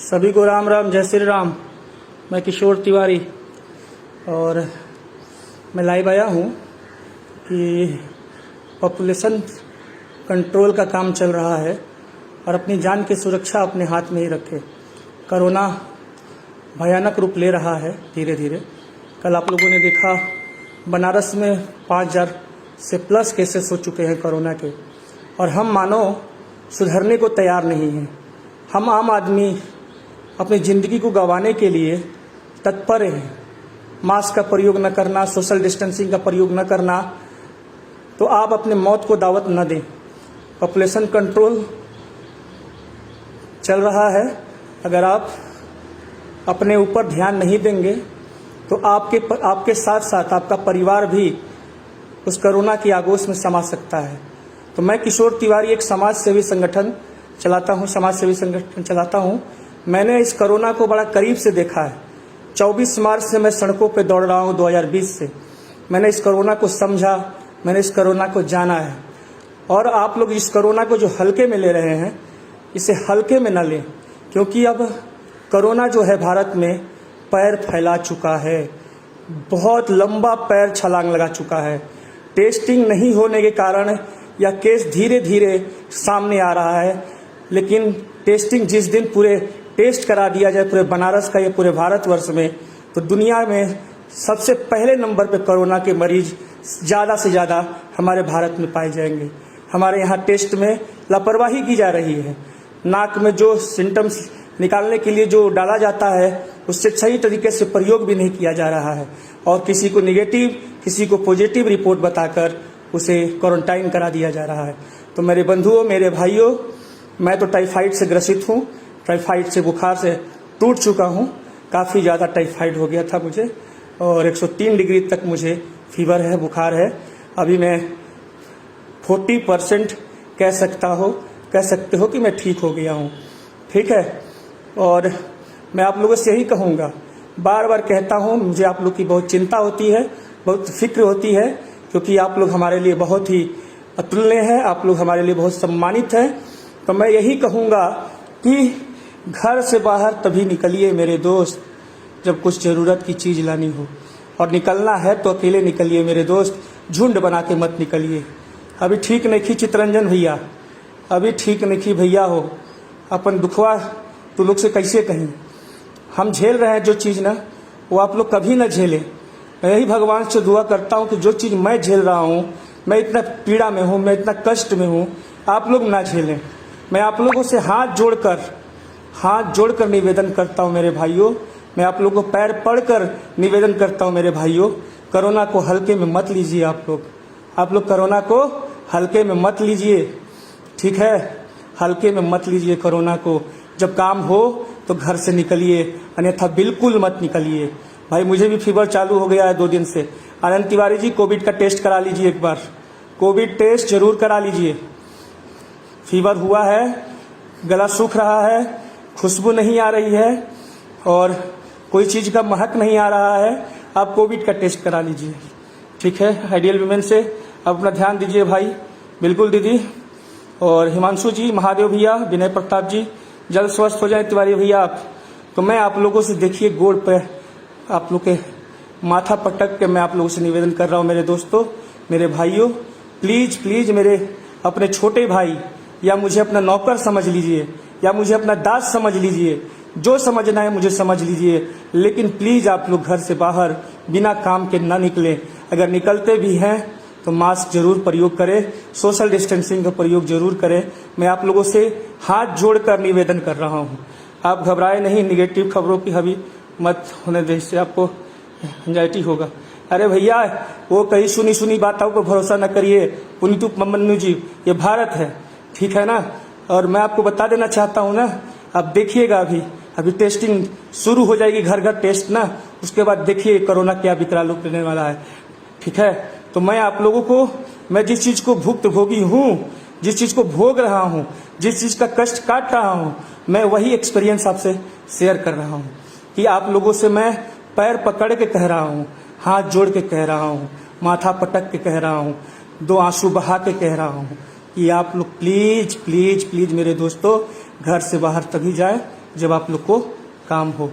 सभी को राम राम, जय श्री राम। मैं किशोर तिवारी और मैं लाइव आया हूँ कि पॉपुलेशन कंट्रोल का काम चल रहा है और अपनी जान की सुरक्षा अपने हाथ में ही रखें। कोरोना भयानक रूप ले रहा है धीरे धीरे। कल आप लोगों ने देखा बनारस में 5000 से प्लस केसेस हो चुके हैं कोरोना के, और हम मानव सुधरने को तैयार नहीं हैं। हम आम आदमी अपनी ज़िंदगी को गंवाने के लिए तत्पर हैं। मास्क का प्रयोग न करना, सोशल डिस्टेंसिंग का प्रयोग न करना, तो आप अपने मौत को दावत न दें। पॉपुलेशन कंट्रोल चल रहा है। अगर आप अपने ऊपर ध्यान नहीं देंगे तो आपके साथ साथ आपका परिवार भी उस कोरोना की आगोश में समा सकता है। तो मैं किशोर तिवारी एक समाज सेवी संगठन चलाता हूँ। मैंने इस कोरोना को बड़ा करीब से देखा है। 24 मार्च से मैं सड़कों पे दौड़ रहा हूँ 2020 से। मैंने इस कोरोना को समझा, मैंने इस कोरोना को जाना है। और आप लोग इस कोरोना को जो हल्के में ले रहे हैं, इसे हल्के में न लें, क्योंकि अब कोरोना जो है भारत में पैर फैला चुका है। बहुत लंबा पैर छलांग लगा चुका है। टेस्टिंग नहीं होने के कारण यह केस धीरे धीरे सामने आ रहा है। लेकिन टेस्टिंग जिस दिन पूरे टेस्ट करा दिया जाए पूरे बनारस का या पूरे भारतवर्ष में, तो दुनिया में सबसे पहले नंबर पे कोरोना के मरीज ज़्यादा से ज़्यादा हमारे भारत में पाए जाएंगे। हमारे यहाँ टेस्ट में लापरवाही की जा रही है। नाक में जो सिम्टम्स निकालने के लिए जो डाला जाता है, उससे सही तरीके से प्रयोग भी नहीं किया जा रहा है, और किसी को नेगेटिव किसी को पॉजिटिव रिपोर्ट बताकर उसे क्वारंटाइन करा दिया जा रहा है। तो मेरे बंधुओं, मेरे भाइयों, मैं तो टाइफाइड से ग्रसित हूँ। टाइफाइड से बुखार से टूट चुका हूँ। काफ़ी ज़्यादा टाइफाइड हो गया था मुझे, और 103 डिग्री तक मुझे फीवर है, बुखार है। अभी मैं 40% कह सकते हो कि मैं ठीक हो गया हूँ। ठीक है। और मैं आप लोगों से यही कहूँगा, बार बार कहता हूँ, मुझे आप लोग की बहुत चिंता होती है, बहुत फिक्र होती है, क्योंकि आप लोग हमारे लिए बहुत ही अतुल्य हैं, आप लोग हमारे लिए बहुत सम्मानित हैं। तो मैं यही कहूँगा कि घर से बाहर तभी निकलिए मेरे दोस्त जब कुछ ज़रूरत की चीज़ लानी हो, और निकलना है तो अकेले निकलिए मेरे दोस्त, झुंड बना के मत निकलिए। अभी ठीक नहीं खी चितरंजन भैया, अभी ठीक नहीं खी भैया हो। अपन दुखवा तो लोग से कैसे कहें। हम झेल रहे हैं जो चीज़ ना, वो आप लोग कभी ना झेलें। मैं यही भगवान से दुआ करता हूँ कि जो चीज़ मैं झेल रहा हूँ, मैं इतना पीड़ा में हूँ, मैं इतना कष्ट में हूँ, आप लोग ना झेलें। मैं आप लोगों से हाथ जोड़कर निवेदन करता हूँ मेरे भाइयों। मैं आप लोगों को पैर पड़कर निवेदन करता हूँ मेरे भाइयों, कोरोना को हल्के में मत लीजिए। आप लोग कोरोना को हल्के में मत लीजिए। ठीक है, हल्के में मत लीजिए कोरोना को। जब काम हो तो घर से निकलिए, अन्यथा बिल्कुल मत निकलिए। भाई मुझे भी फीवर चालू हो गया है 2 दिन से। आनंद तिवारी जी, कोविड का टेस्ट करा लीजिए एक बार, कोविड टेस्ट जरूर करा लीजिए। फीवर हुआ है, गला सूख रहा है, खुशबू नहीं आ रही है, और कोई चीज़ का महक नहीं आ रहा है, आप कोविड का टेस्ट करा लीजिए। ठीक है। आइडियल वुमेन से आप अपना ध्यान दीजिए भाई। बिल्कुल दीदी। और हिमांशु जी, महादेव भैया, विनय प्रताप जी, जल्द स्वस्थ हो जाए तिवारी भैया आप। तो मैं आप लोगों से देखिए गोड़ पे आप लोग के माथा पटक के मैं आप लोगों से निवेदन कर रहा हूँ मेरे दोस्तों, मेरे भाइयों, प्लीज प्लीज मेरे अपने छोटे भाई, या मुझे अपना नौकर समझ लीजिए, या मुझे अपना दास समझ लीजिए, जो समझना है मुझे समझ लीजिए, लेकिन प्लीज आप लोग घर से बाहर बिना काम के ना निकलें। अगर निकलते भी हैं तो मास्क जरूर प्रयोग करें, सोशल डिस्टेंसिंग का प्रयोग जरूर करें। मैं आप लोगों से हाथ जोड़कर निवेदन कर रहा हूँ। आप घबराए नहीं, निगेटिव खबरों की हावी मत होने दें, इससे आपको एंजाइटी होगा। अरे भैया, वो कहीं सुनी बातों पर भरोसा न करिए। पुनीतु मन्नू जी, ये भारत है, ठीक है ना। और मैं आपको बता देना चाहता हूँ ना, आप देखिएगा अभी टेस्टिंग शुरू हो जाएगी, घर घर टेस्ट ना, उसके बाद देखिए कोरोना क्या विकराल रूप लेने वाला है। ठीक है। तो मैं आप लोगों को, मैं जिस चीज़ को भुक्तभोगी हूँ, जिस चीज़ को भोग रहा हूँ, जिस चीज़ का कष्ट काट रहा हूँ, मैं वही एक्सपीरियंस आपसे शेयर कर रहा हूँ। कि आप लोगों से मैं पैर पकड़ के कह रहा हूँ, हाथ जोड़ के कह रहा हूँ, माथा पटक के कह रहा हूँ, 2 आंसू बहा के कह रहा हूँ कि आप लोग प्लीज प्लीज प्लीज मेरे दोस्तों घर से बाहर तभी जाए जब आप लोग को काम हो,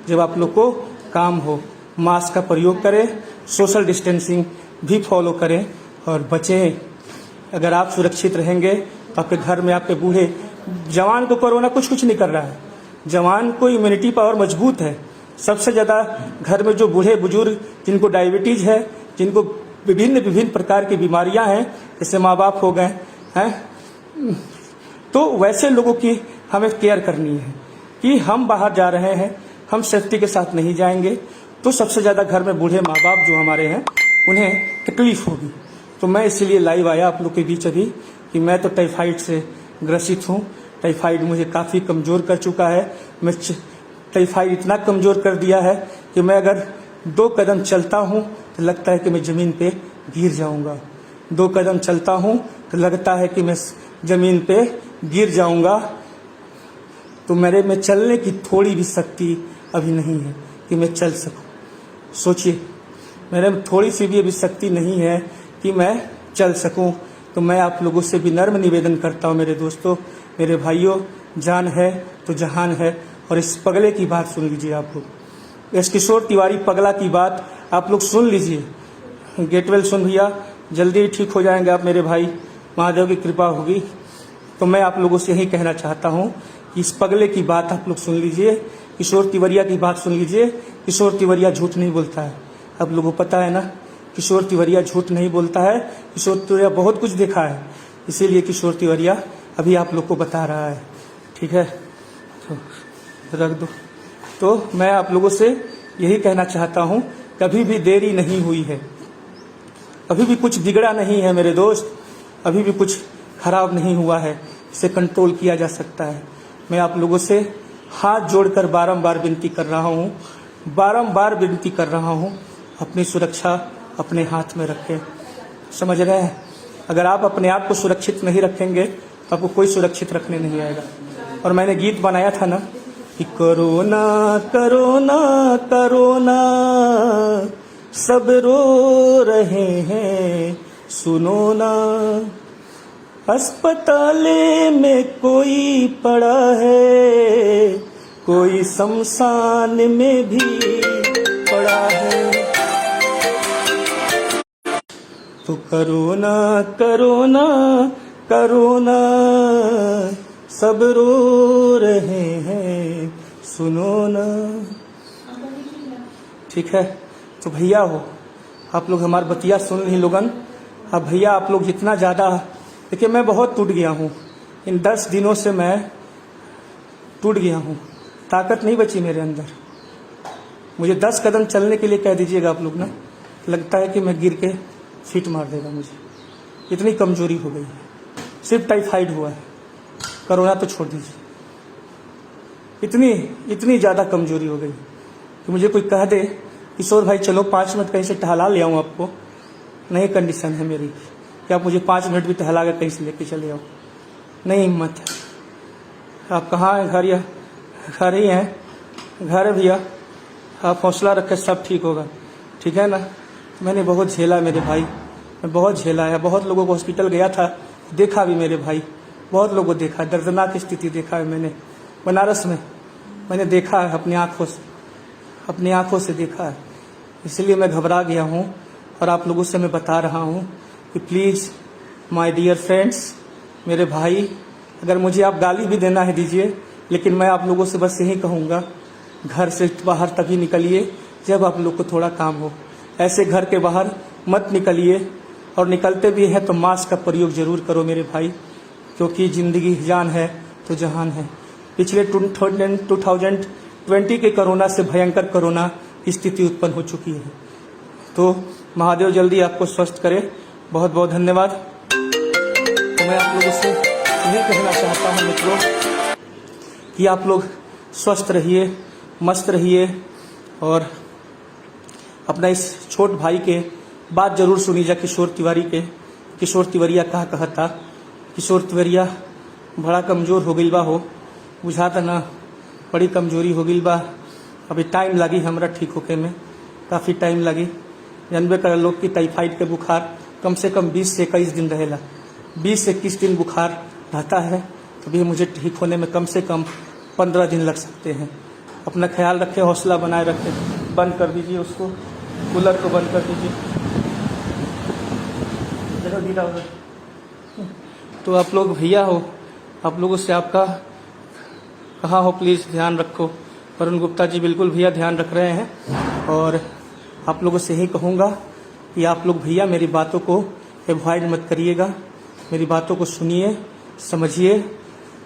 जब आप लोग को काम हो। मास्क का प्रयोग करें, सोशल डिस्टेंसिंग भी फॉलो करें और बचें। अगर आप सुरक्षित रहेंगे तो आपके घर में आपके बूढ़े, जवान को कोरोना कुछ नहीं कर रहा है। जवान को इम्यूनिटी पावर मजबूत है। सबसे ज़्यादा घर में जो बूढ़े बुजुर्ग, जिनको डायबिटीज़ है, जिनको विभिन्न प्रकार की बीमारियां हैं, जैसे माँ बाप हो गए हैं, तो वैसे लोगों की हमें केयर करनी है कि हम बाहर जा रहे हैं, हम सेफ्टी के साथ नहीं जाएंगे तो सबसे ज़्यादा घर में बूढ़े माँ बाप जो हमारे हैं उन्हें तकलीफ होगी। तो मैं इसीलिए लाइव आया आप लोग के बीच अभी कि मैं तो टाइफाइड से ग्रसित हूँ। टाइफाइड मुझे काफ़ी कमज़ोर कर चुका है। मैं टाइफाइड इतना कमज़ोर कर दिया है कि मैं अगर 2 कदम चलता हूँ तो लगता है कि मैं ज़मीन पे गिर जाऊँगा। 2 कदम चलता हूँ तो लगता है कि मैं ज़मीन पे गिर जाऊँगा। तो मेरे में चलने की थोड़ी भी शक्ति अभी नहीं है कि मैं चल सकूं। सोचिए, मेरे में थोड़ी सी भी अभी शक्ति नहीं है कि मैं चल सकूं। तो मैं आप लोगों से भी नर्म निवेदन करता हूं, मेरे दोस्तों, मेरे भाइयों, जान है तो जहान है। और इस पगले की बात सुन लीजिए आप लोग, इस किशोर तिवारी पगला की बात आप लोग सुन लीजिए। गेट वेल सुन भैया, जल्दी ठीक हो जाएंगे आप मेरे भाई, महादेव की कृपा होगी। तो मैं आप लोगों से यही कहना चाहता हूँ कि इस पगले की बात आप लोग सुन लीजिए, किशोर तिवरिया की बात सुन लीजिए। किशोर तिवरिया झूठ नहीं बोलता है, आप लोगों को पता है ना। किशोर तिवरिया झूठ नहीं बोलता है। किशोर तिवरिया बहुत कुछ देखा है, इसीलिए किशोर तिवरिया अभी आप लोग को बता रहा है। ठीक है, तो रख दो। तो मैं आप लोगों से यही कहना चाहता हूँ, कभी भी देरी नहीं हुई है, अभी भी कुछ बिगड़ा नहीं है मेरे दोस्त, अभी भी कुछ खराब नहीं हुआ है, इसे कंट्रोल किया जा सकता है। मैं आप लोगों से हाथ जोड़कर बारंबार विनती कर रहा हूँ, बारंबार विनती कर रहा हूँ, अपनी सुरक्षा अपने हाथ में रखें। समझ रहे हैं? अगर आप अपने आप को सुरक्षित नहीं रखेंगे तो आपको कोई सुरक्षित रखने नहीं आएगा। और मैंने गीत बनाया था ना कि कोरोना कोरोना कोरोना सब रो रहे हैं, सुनो ना, अस्पताल में कोई पड़ा है, कोई शमशान में भी पड़ा है। तो कोरोना कोरोना कोरोना सब रो रहे हैं, सुनो ना। ठीक है, तो भैया हो, आप लोग हमारी बतिया सुन ली लोगन। अब भैया आप लोग जितना ज़्यादा, देखिए मैं बहुत टूट गया हूँ, इन 10 दिनों से मैं टूट गया हूँ, ताकत नहीं बची मेरे अंदर। मुझे 10 कदम चलने के लिए कह दीजिएगा आप लोग ना, लगता है कि मैं गिर के फिट मार देगा मुझे, इतनी कमजोरी हो गई है। सिर्फ टाइफाइड हुआ है, कोरोना तो छोड़ दीजिए, इतनी ज़्यादा कमजोरी हो गई कि मुझे कोई कह दे किशोर भाई चलो 5 मिनट कहीं से टहला ले आऊँ आपको, नहीं कंडीशन है मेरी कि आप मुझे 5 मिनट भी टहला कर कहीं से लेके चले आओ, नहीं हिम्मत है। आप कहाँ हैं? घर या घर ही हैं? घर है भैया, आप हौसला रखें, सब ठीक होगा, ठीक है ना। मैंने बहुत झेला मेरे भाई, मैं बहुत झेला है, बहुत लोगों को हॉस्पिटल गया था, देखा भी मेरे भाई, बहुत लोगों को देखा, दर्दनाक स्थिति देखा है मैंने बनारस में, मैंने देखा है अपनी आंखों से देखा है। इसलिए मैं घबरा गया हूँ और आप लोगों से मैं बता रहा हूँ कि प्लीज़ माय डियर फ्रेंड्स, मेरे भाई, अगर मुझे आप गाली भी देना है दीजिए, लेकिन मैं आप लोगों से बस यही कहूँगा, घर से बाहर तभी निकलिए जब आप लोग को थोड़ा काम हो। ऐसे घर के बाहर मत निकलिए, और निकलते भी हैं तो मास्क का प्रयोग जरूर करो मेरे भाई, क्योंकि ज़िंदगी जान है तो जहान है। पिछले 2020 के कोरोना से भयंकर कोरोना स्थिति उत्पन्न हो चुकी है। तो महादेव जल्दी आपको स्वस्थ करे। बहुत बहुत धन्यवाद। तो मैं आप लोगों से यही कहना चाहता हूँ मित्रों कि आप लोग स्वस्थ रहिए, मस्त रहिए, और अपना इस छोट भाई के बात जरूर सुनीजा किशोर तिवारी के। किशोर तिवरिया कहा कहता, किशोर तिवरिया बड़ा कमज़ोर हो गई बा, हो बुझाता ना, बड़ी कमजोरी हो गई बा। अभी टाइम लगी हमरा ठीक होके में, काफ़ी टाइम लगी। जानबे कर लोग की टाइफाइड के बुखार कम से कम 20 से 21 दिन रहेला, 20 से 21 दिन बुखार रहता है। तभी मुझे ठीक होने में कम से कम 15 दिन लग सकते हैं। अपना ख्याल रखें, हौसला बनाए रखें। बंद कर दीजिए उसको, कूलर को बंद कर दीजिए। देखो दीदा उधर। तो आप लोग भैया हो, आप लोगों से आपका कहा हो प्लीज़ ध्यान रखो। वरुण गुप्ता जी बिल्कुल भैया ध्यान रख रहे हैं। और आप लोगों से यही कहूँगा कि आप लोग भैया मेरी बातों को अवॉइड मत करिएगा, मेरी बातों को सुनिए, समझिए,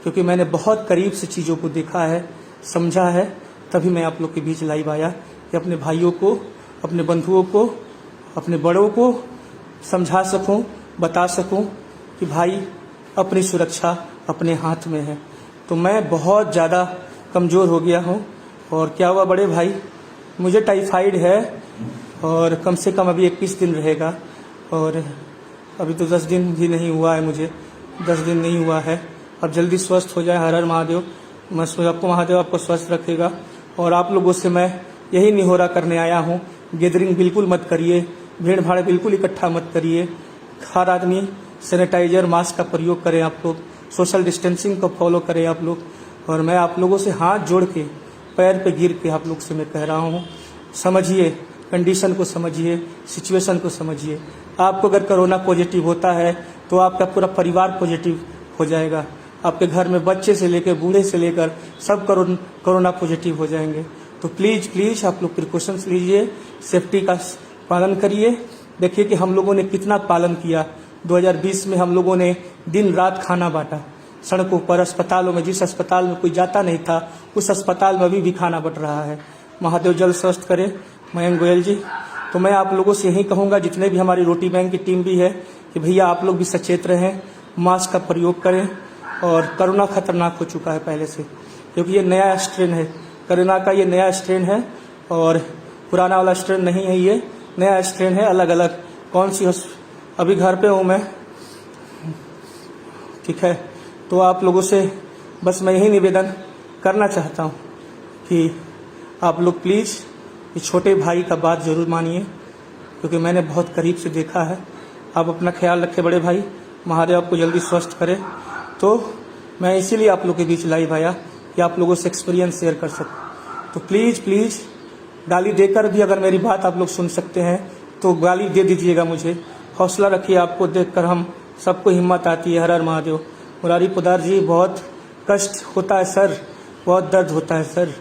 क्योंकि मैंने बहुत करीब से चीज़ों को देखा है, समझा है, तभी मैं आप लोग के बीच लाइव आया कि अपने भाइयों को, अपने बंधुओं को, अपने बड़ों को समझा सकूं, बता सकूं कि भाई अपनी सुरक्षा अपने हाथ में है। तो मैं बहुत ज़्यादा कमज़ोर हो गया हूं। और क्या हुआ बड़े भाई, मुझे टाइफाइड है और कम से कम अभी 21 दिन रहेगा। और अभी तो 10 दिन भी नहीं हुआ है, मुझे 10 दिन नहीं हुआ है। अब जल्दी स्वस्थ हो जाए। हर हर महादेव। मैं आपको महादेव आपको स्वस्थ रखेगा। और आप लोगों से मैं यही निहोरा करने आया हूँ, गैदरिंग बिल्कुल मत करिए, भीड़ भाड़ बिल्कुल इकट्ठा मत करिए। हर आदमी सैनिटाइजर मास्क का प्रयोग करें, आप लोग सोशल डिस्टेंसिंग को फॉलो करें आप लोग। और मैं आप लोगों से हाथ जोड़ के, पैर पे गिर के आप लोग से मैं कह रहा हूँ, समझिए, कंडीशन को समझिए, सिचुएशन को समझिए। आपको अगर कोरोना पॉजिटिव होता है तो आपका पूरा परिवार पॉजिटिव हो जाएगा। आपके घर में बच्चे से लेकर बूढ़े से लेकर सब कोरोना पॉजिटिव हो जाएंगे। तो प्लीज़ प्लीज़ आप लोग प्रिकॉशंस लीजिए, सेफ्टी का पालन करिए। देखिए कि हम लोगों ने कितना पालन किया। 2020 में हम लोगों ने दिन रात खाना बांटा, सड़कों पर, अस्पतालों में। जिस अस्पताल में कोई जाता नहीं था उस अस्पताल में अभी भी खाना बंट रहा है। महादेव जल्द स्वस्थ करे मयंक गोयल जी। तो मैं आप लोगों से यही कहूँगा, जितने भी हमारी रोटी बैंक की टीम भी है, कि भैया आप लोग भी सचेत रहें, मास्क का प्रयोग करें। और कोरोना खतरनाक हो चुका है पहले से, क्योंकि ये नया स्ट्रेन है कोरोना का, ये नया स्ट्रेन है और पुराना वाला स्ट्रेन नहीं है, ये नया स्ट्रेन है, अलग अलग। कौन सी अभी घर पे हूँ मैं, ठीक है। तो आप लोगों से बस मैं यही निवेदन करना चाहता हूँ कि आप लोग प्लीज़ इस छोटे भाई का बात ज़रूर मानिए, क्योंकि मैंने बहुत करीब से देखा है। आप अपना ख्याल रखें बड़े भाई, महादेव आपको जल्दी स्वस्थ करे। तो मैं इसीलिए आप लोग के बीच लाइव आया कि आप लोगों से एक्सपीरियंस शेयर कर सकूं। तो प्लीज़ प्लीज़ गाली देकर भी अगर मेरी बात आप लोग सुन सकते हैं तो गाली दे दीजिएगा मुझे। हौसला रखिए, आपको देखकर हम सबको हिम्मत आती है। हर हर महादेव। मुरारी पोदार जी, बहुत कष्ट होता है सर, बहुत दर्द होता है सर।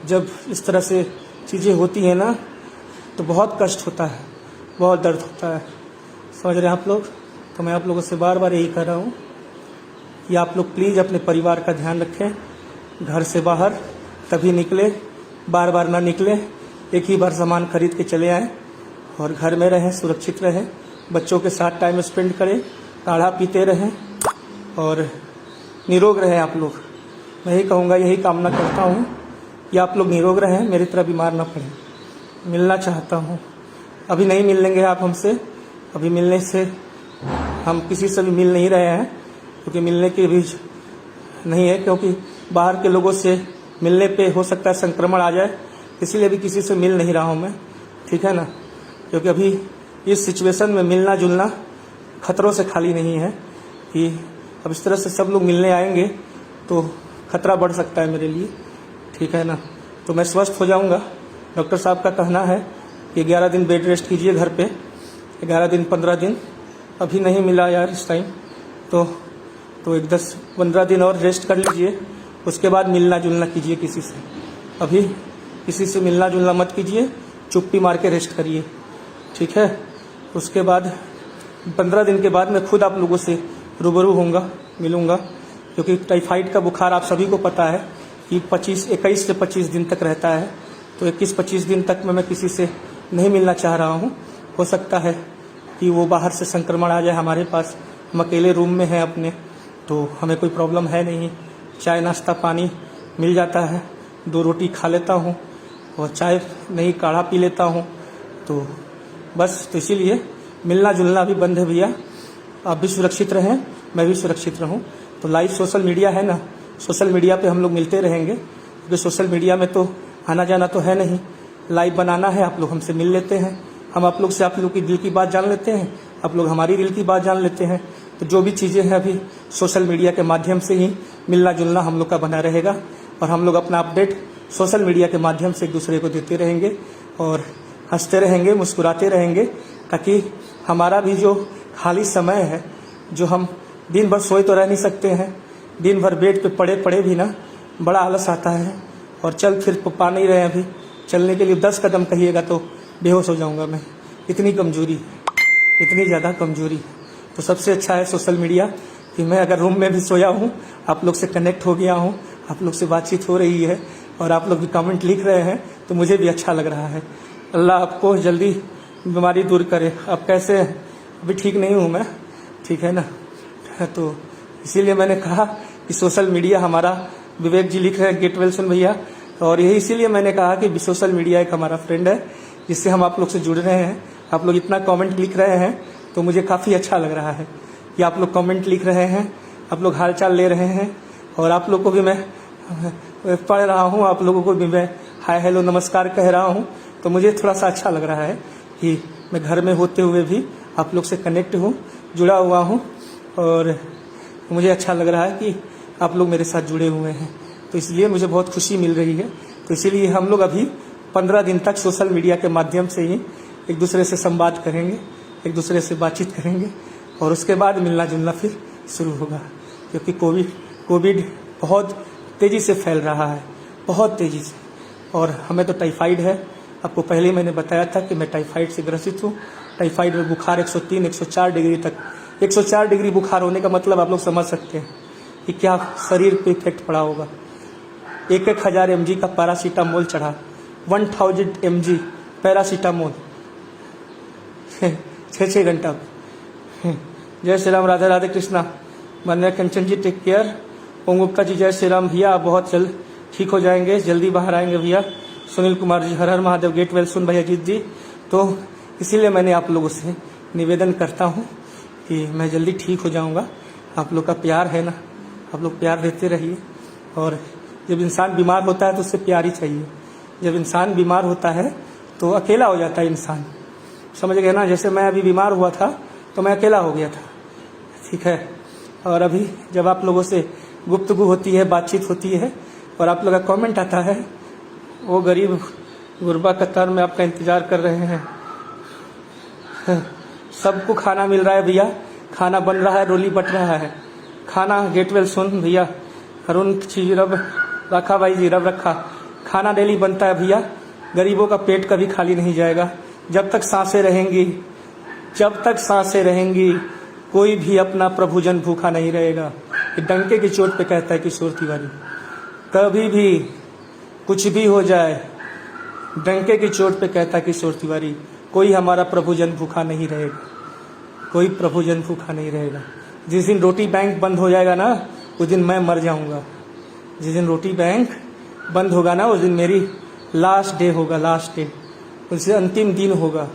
जब इस तरह से चीज़ें होती हैं ना तो बहुत कष्ट होता है, बहुत दर्द होता है, समझ रहे हैं आप लोग। तो मैं आप लोगों से बार बार यही कह रहा हूँ कि आप लोग प्लीज़ अपने परिवार का ध्यान रखें। घर से बाहर तभी निकले, बार बार ना निकले, एक ही बार सामान खरीद के चले आएँ और घर में रहें, सुरक्षित रहें, बच्चों के साथ टाइम स्पेंड करें, काढ़ा पीते रहें और निरोग रहें आप लोग। मैं यही कहूँगा, यही कामना करता हूँ कि आप लोग निरोग रहें, मेरी तरह बीमार ना पड़ें। मिलना चाहता हूँ, अभी नहीं मिल लेंगे आप हमसे, अभी मिलने से हम किसी से भी मिल नहीं रहे हैं, क्योंकि मिलने के भी नहीं है, क्योंकि बाहर के लोगों से मिलने पे हो सकता है संक्रमण आ जाए, इसीलिए भी किसी से मिल नहीं रहा हूँ मैं, ठीक है ना। क्योंकि अभी इस सिचुएशन में मिलना जुलना खतरों से खाली नहीं है कि अब इस तरह से सब लोग मिलने आएंगे तो खतरा बढ़ सकता है मेरे लिए, ठीक है ना। तो मैं स्वस्थ हो जाऊँगा। डॉक्टर साहब का कहना है कि 11 दिन बेड रेस्ट कीजिए घर पे, 11 दिन 15 दिन। अभी नहीं मिला यार इस टाइम, तो एक 10-15 दिन और रेस्ट कर लीजिए, उसके बाद मिलना जुलना कीजिए किसी से। अभी किसी से मिलना जुलना मत कीजिए, चुप्पी मार के रेस्ट करिए, ठीक है। उसके बाद 15 दिन के बाद मैं खुद आप लोगों से रूबरू होऊंगा, मिलूंगा, क्योंकि टाइफाइड का बुखार आप सभी को पता है कि 21 से 25 दिन तक रहता है। तो 21-25 दिन तक मैं किसी से नहीं मिलना चाह रहा हूँ। हो सकता है कि वो बाहर से संक्रमण आ जाए हमारे पास, हम अकेले रूम में हैं अपने, तो हमें कोई प्रॉब्लम है नहीं, चाय नाश्ता पानी मिल जाता है, 2 रोटी खा लेता हूँ और चाय नहीं काढ़ा पी लेता हूँ। तो बस, तो इसीलिए मिलना जुलना भी बंद है भैया। आप भी सुरक्षित रहें, मैं भी सुरक्षित रहूं। तो लाइव सोशल मीडिया है ना, सोशल मीडिया पे हम लोग मिलते रहेंगे, क्योंकि सोशल मीडिया में तो आना जाना तो है नहीं, लाइव बनाना है, आप लोग हमसे मिल लेते हैं, हम आप लोग से आप लोग की दिल की बात जान लेते हैं, आप लोग हमारी दिल की बात जान लेते हैं। तो जो भी चीज़ें हैं अभी सोशल मीडिया के माध्यम से ही मिलना जुलना हम लोग का बना रहेगा। और हम लोग अपना अपडेट सोशल मीडिया के माध्यम से एक दूसरे को देते रहेंगे और हंसते रहेंगे, मुस्कुराते रहेंगे, ताकि हमारा भी जो खाली समय है, जो हम दिन भर सोए तो रह नहीं सकते हैं, दिन भर बेड पे पड़े पड़े भी ना बड़ा आलस आता है और चल फिर पा नहीं रहे हैं। अभी चलने के लिए 10 कदम कहिएगा तो बेहोश हो जाऊंगा मैं, इतनी कमजोरी है, इतनी ज़्यादा कमजोरी है। तो सबसे अच्छा है सोशल मीडिया कि मैं अगर रूम में भी सोया हूँ, आप लोग से कनेक्ट हो गया हूँ, आप लोग से बातचीत हो रही है और आप लोग भी कमेंट लिख रहे हैं, तो मुझे भी अच्छा लग रहा है। अल्लाह आपको जल्दी बीमारी दूर करे। अब कैसे हैं? अभी ठीक नहीं हूँ मैं, ठीक है ना। तो इसीलिए मैंने कहा कि सोशल मीडिया हमारा, विवेक जी लिख रहे हैं, गेट वेल सुन भैया, और यही इसीलिए मैंने कहा कि सोशल मीडिया एक हमारा फ्रेंड है, जिससे हम आप लोग से जुड़ रहे हैं। आप लोग इतना कमेंट लिख रहे हैं तो मुझे काफ़ी अच्छा लग रहा है कि आप लोग कमेंट लिख रहे हैं, आप लोग हालचाल ले रहे हैं, और आप लोग को भी मैं पढ़ रहा हूँ, आप लोगों को भी मैं हाय हेलो नमस्कार कह रहा हूँ। तो मुझे थोड़ा सा अच्छा लग रहा है कि मैं घर में होते हुए भी आप लोग से कनेक्ट हूँ, जुड़ा हुआ हूँ, और मुझे अच्छा लग रहा है कि आप लोग मेरे साथ जुड़े हुए हैं। तो इसलिए मुझे बहुत खुशी मिल रही है। तो इसीलिए हम लोग अभी 15 दिन तक सोशल मीडिया के माध्यम से ही एक दूसरे से संवाद करेंगे, एक दूसरे से बातचीत करेंगे, और उसके बाद मिलना जुलना फिर शुरू होगा। क्योंकि कोविड बहुत तेज़ी से फैल रहा है, बहुत तेज़ी से, और हमें तो टाइफाइड है। आपको पहले ही मैंने बताया था कि मैं टाइफाइड से ग्रसित हूँ। टाइफाइड में बुखार 103, 104 डिग्री तक, 104 डिग्री बुखार होने का मतलब आप लोग समझ सकते हैं कि क्या शरीर पे इफेक्ट पड़ा होगा। 1000 mg का पैरासीटामोल चढ़ा, 1000 mg पैरासीटामोल 6 घंटा। जय श्री राम, राधे राधे कृष्णा। मान्य कंचन जी टेक केयर। ओम गुप्ता जी जय श्री राम भैया, आप बहुत जल्द ठीक हो जाएंगे, जल्दी बाहर आएंगे भैया। सुनील कुमार जी हर हर महादेव, गेट वेल सुन भैया जीत जी। तो इसीलिए मैंने आप लोगों से निवेदन करता हूँ कि मैं जल्दी ठीक हो जाऊँगा। आप लोग का प्यार है ना, आप लोग प्यार देते रहिए। और जब इंसान बीमार होता है तो उससे प्यार ही चाहिए। जब इंसान बीमार होता है तो अकेला हो जाता है इंसान, समझ गए ना। जैसे मैं अभी बीमार हुआ था तो मैं अकेला हो गया था, ठीक है। और अभी जब आप लोगों से गुफ्तगू होती है, बातचीत होती है, और आप लोग का कमेंट आता है, वो गरीब गुरबा कतार में आपका इंतजार कर रहे हैं। सबको खाना मिल रहा है भैया, खाना बन रहा है, रोली बट रहा है खाना। गेट वेल सुन भैया, अरुण जी रब रखा भाई जी, रब रखा। खाना डेली बनता है भैया, गरीबों का पेट कभी खाली नहीं जाएगा। जब तक सांसें रहेंगी, जब तक सांसें रहेंगी, कोई भी अपना प्रभुजन भूखा नहीं रहेगा। ये डंके की चोट पे कहता है किशोर तिवारी। कभी भी कुछ भी हो जाए, डंके की चोट पे कहता है किशोर तिवारी, कोई हमारा प्रभुजन भूखा नहीं रहेगा, कोई प्रभुजन भूखा नहीं रहेगा। जिस दिन रोटी बैंक बंद हो जाएगा ना, उस दिन मैं मर जाऊंगा। जिस दिन रोटी बैंक बंद होगा ना, उस दिन मेरी लास्ट डे होगा, लास्ट डे, उससे अंतिम दिन होगा।